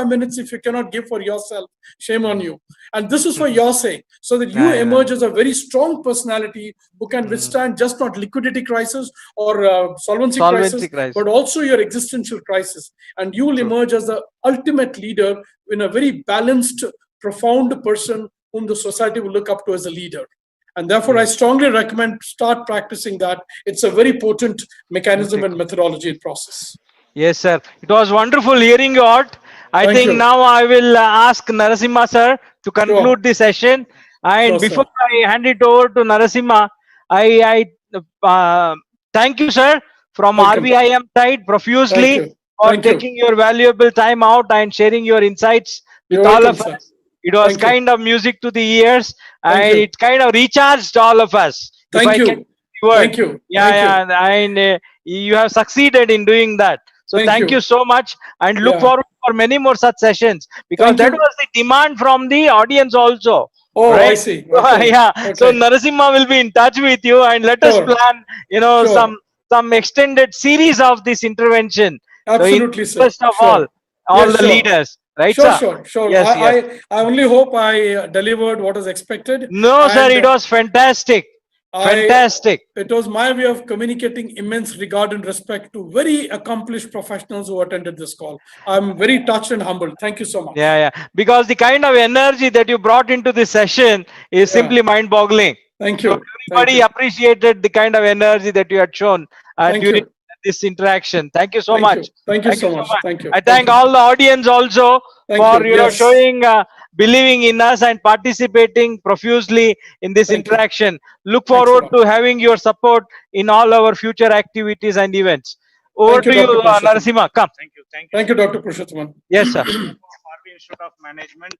minutes, if you cannot give for yourself, shame on you. And this is for your sake, so that you emerge as a very strong personality who can withstand just not liquidity crisis or solvency crisis, but also your existential crisis. And you will emerge as the ultimate leader in a very balanced, profound person whom the society will look up to as a leader. And therefore, I strongly recommend start practicing that. It's a very potent mechanism and methodology and process. Yes, sir. It was wonderful hearing you out. I think now I will ask Narasima sir to conclude the session. And before I hand it over to Narasima, I thank you, sir, from RVIM side profusely for taking your valuable time out and sharing your insights with all of us. It was kind of music to the ears, and it kind of recharged all of us. Thank you. Thank you. And you have succeeded in doing that. So thank you so much, and look forward for many more such sessions, because that was the demand from the audience also. Oh, right? I see. Okay. So Narasima will be in touch with you, and let us plan, some extended series of this intervention. Absolutely, so first of all the leaders. Right, sure. Yes, I only hope I delivered what is expected. No, sir, it was fantastic. Fantastic. It was my way of communicating immense regard and respect to very accomplished professionals who attended this call. I'm very touched and humbled. Thank you so much. Because the kind of energy that you brought into this session is simply mind-boggling. Thank you. So everybody appreciated the kind of energy that you had shown during this interaction. Thank you so much. Thank you so much. Thank you. I thank all the audience also for showing believing in us and participating profusely in this interaction. Look forward to having your support in all our future activities and events. Over to you, Narasima. Come. Thank you, Dr. Purushottam. Yes, sir. RV Institute of Management,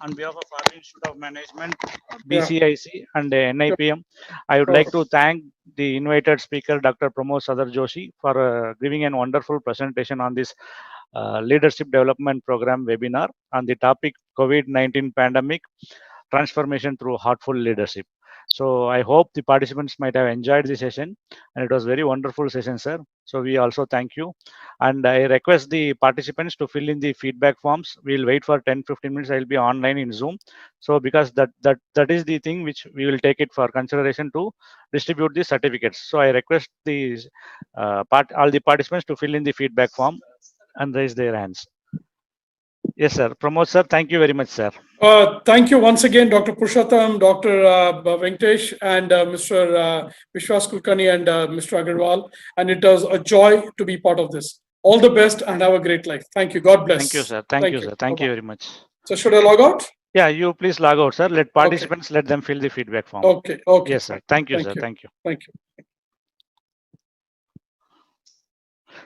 on behalf of RV Institute of Management, BCIC, and NIPM, I would like to thank the invited speaker, Dr. Pramod Sadarjoshi, for giving a wonderful presentation on this Leadership Development Program webinar on the topic COVID-19 pandemic, transformation through heartful leadership. So I hope the participants might have enjoyed the session, and it was very wonderful session, sir. So we also thank you, and I request the participants to fill in the feedback forms. We'll wait for 10-15 minutes. I'll be online in Zoom. So because that is the thing which we will take it for consideration to distribute the certificates. So I request the all the participants to fill in the feedback form and raise their hands. Yes, sir. Pramod, sir. Thank you very much, sir. Thank you once again, Dr. Purushottam, Dr. Venkatesh, and Mr. Vishwas Kulkarni, and Mr. Agarwal. And it was a joy to be part of this. All the best and have a great life. Thank you. God bless. Thank you, sir. Thank you, sir. Thank you very much. So should I log out? Yeah, you please log out, sir. Let participants, let them fill the feedback form. Okay. Yes, sir. Thank you, sir. Thank you. Thank you.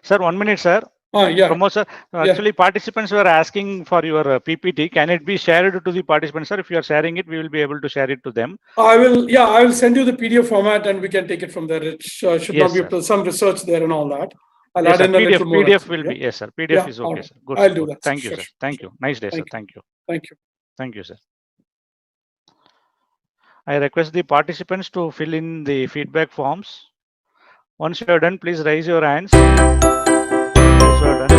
Sir, 1 minute, sir. Yeah. Pramod sir, actually participants were asking for your PPT. Can it be shared to the participants, sir? If you are sharing it, we will be able to share it to them. I will send you the PDF format and we can take it from there. It should not be some research there and all that. I'll add in a little more. PDF will be, yes, sir. PDF is okay, sir. Good. I'll do that. Thank you, sir. Thank you. Nice day, sir. Thank you. Thank you. Thank you, sir. I request the participants to fill in the feedback forms. Once you are done, please raise your hands. Once you are done.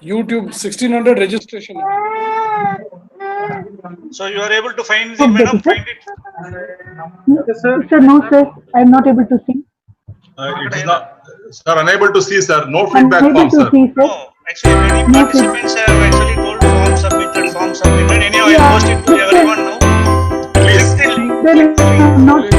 YouTube 1600 registration. So you are able to find the madam, find it? Yes, sir. Sir, no, sir. I am not able to see. It is not, sir, unable to see, sir. No feedback form, sir. No, actually many participants have actually told form submitted. Anyhow, I post it to everyone now. Please. Then I am not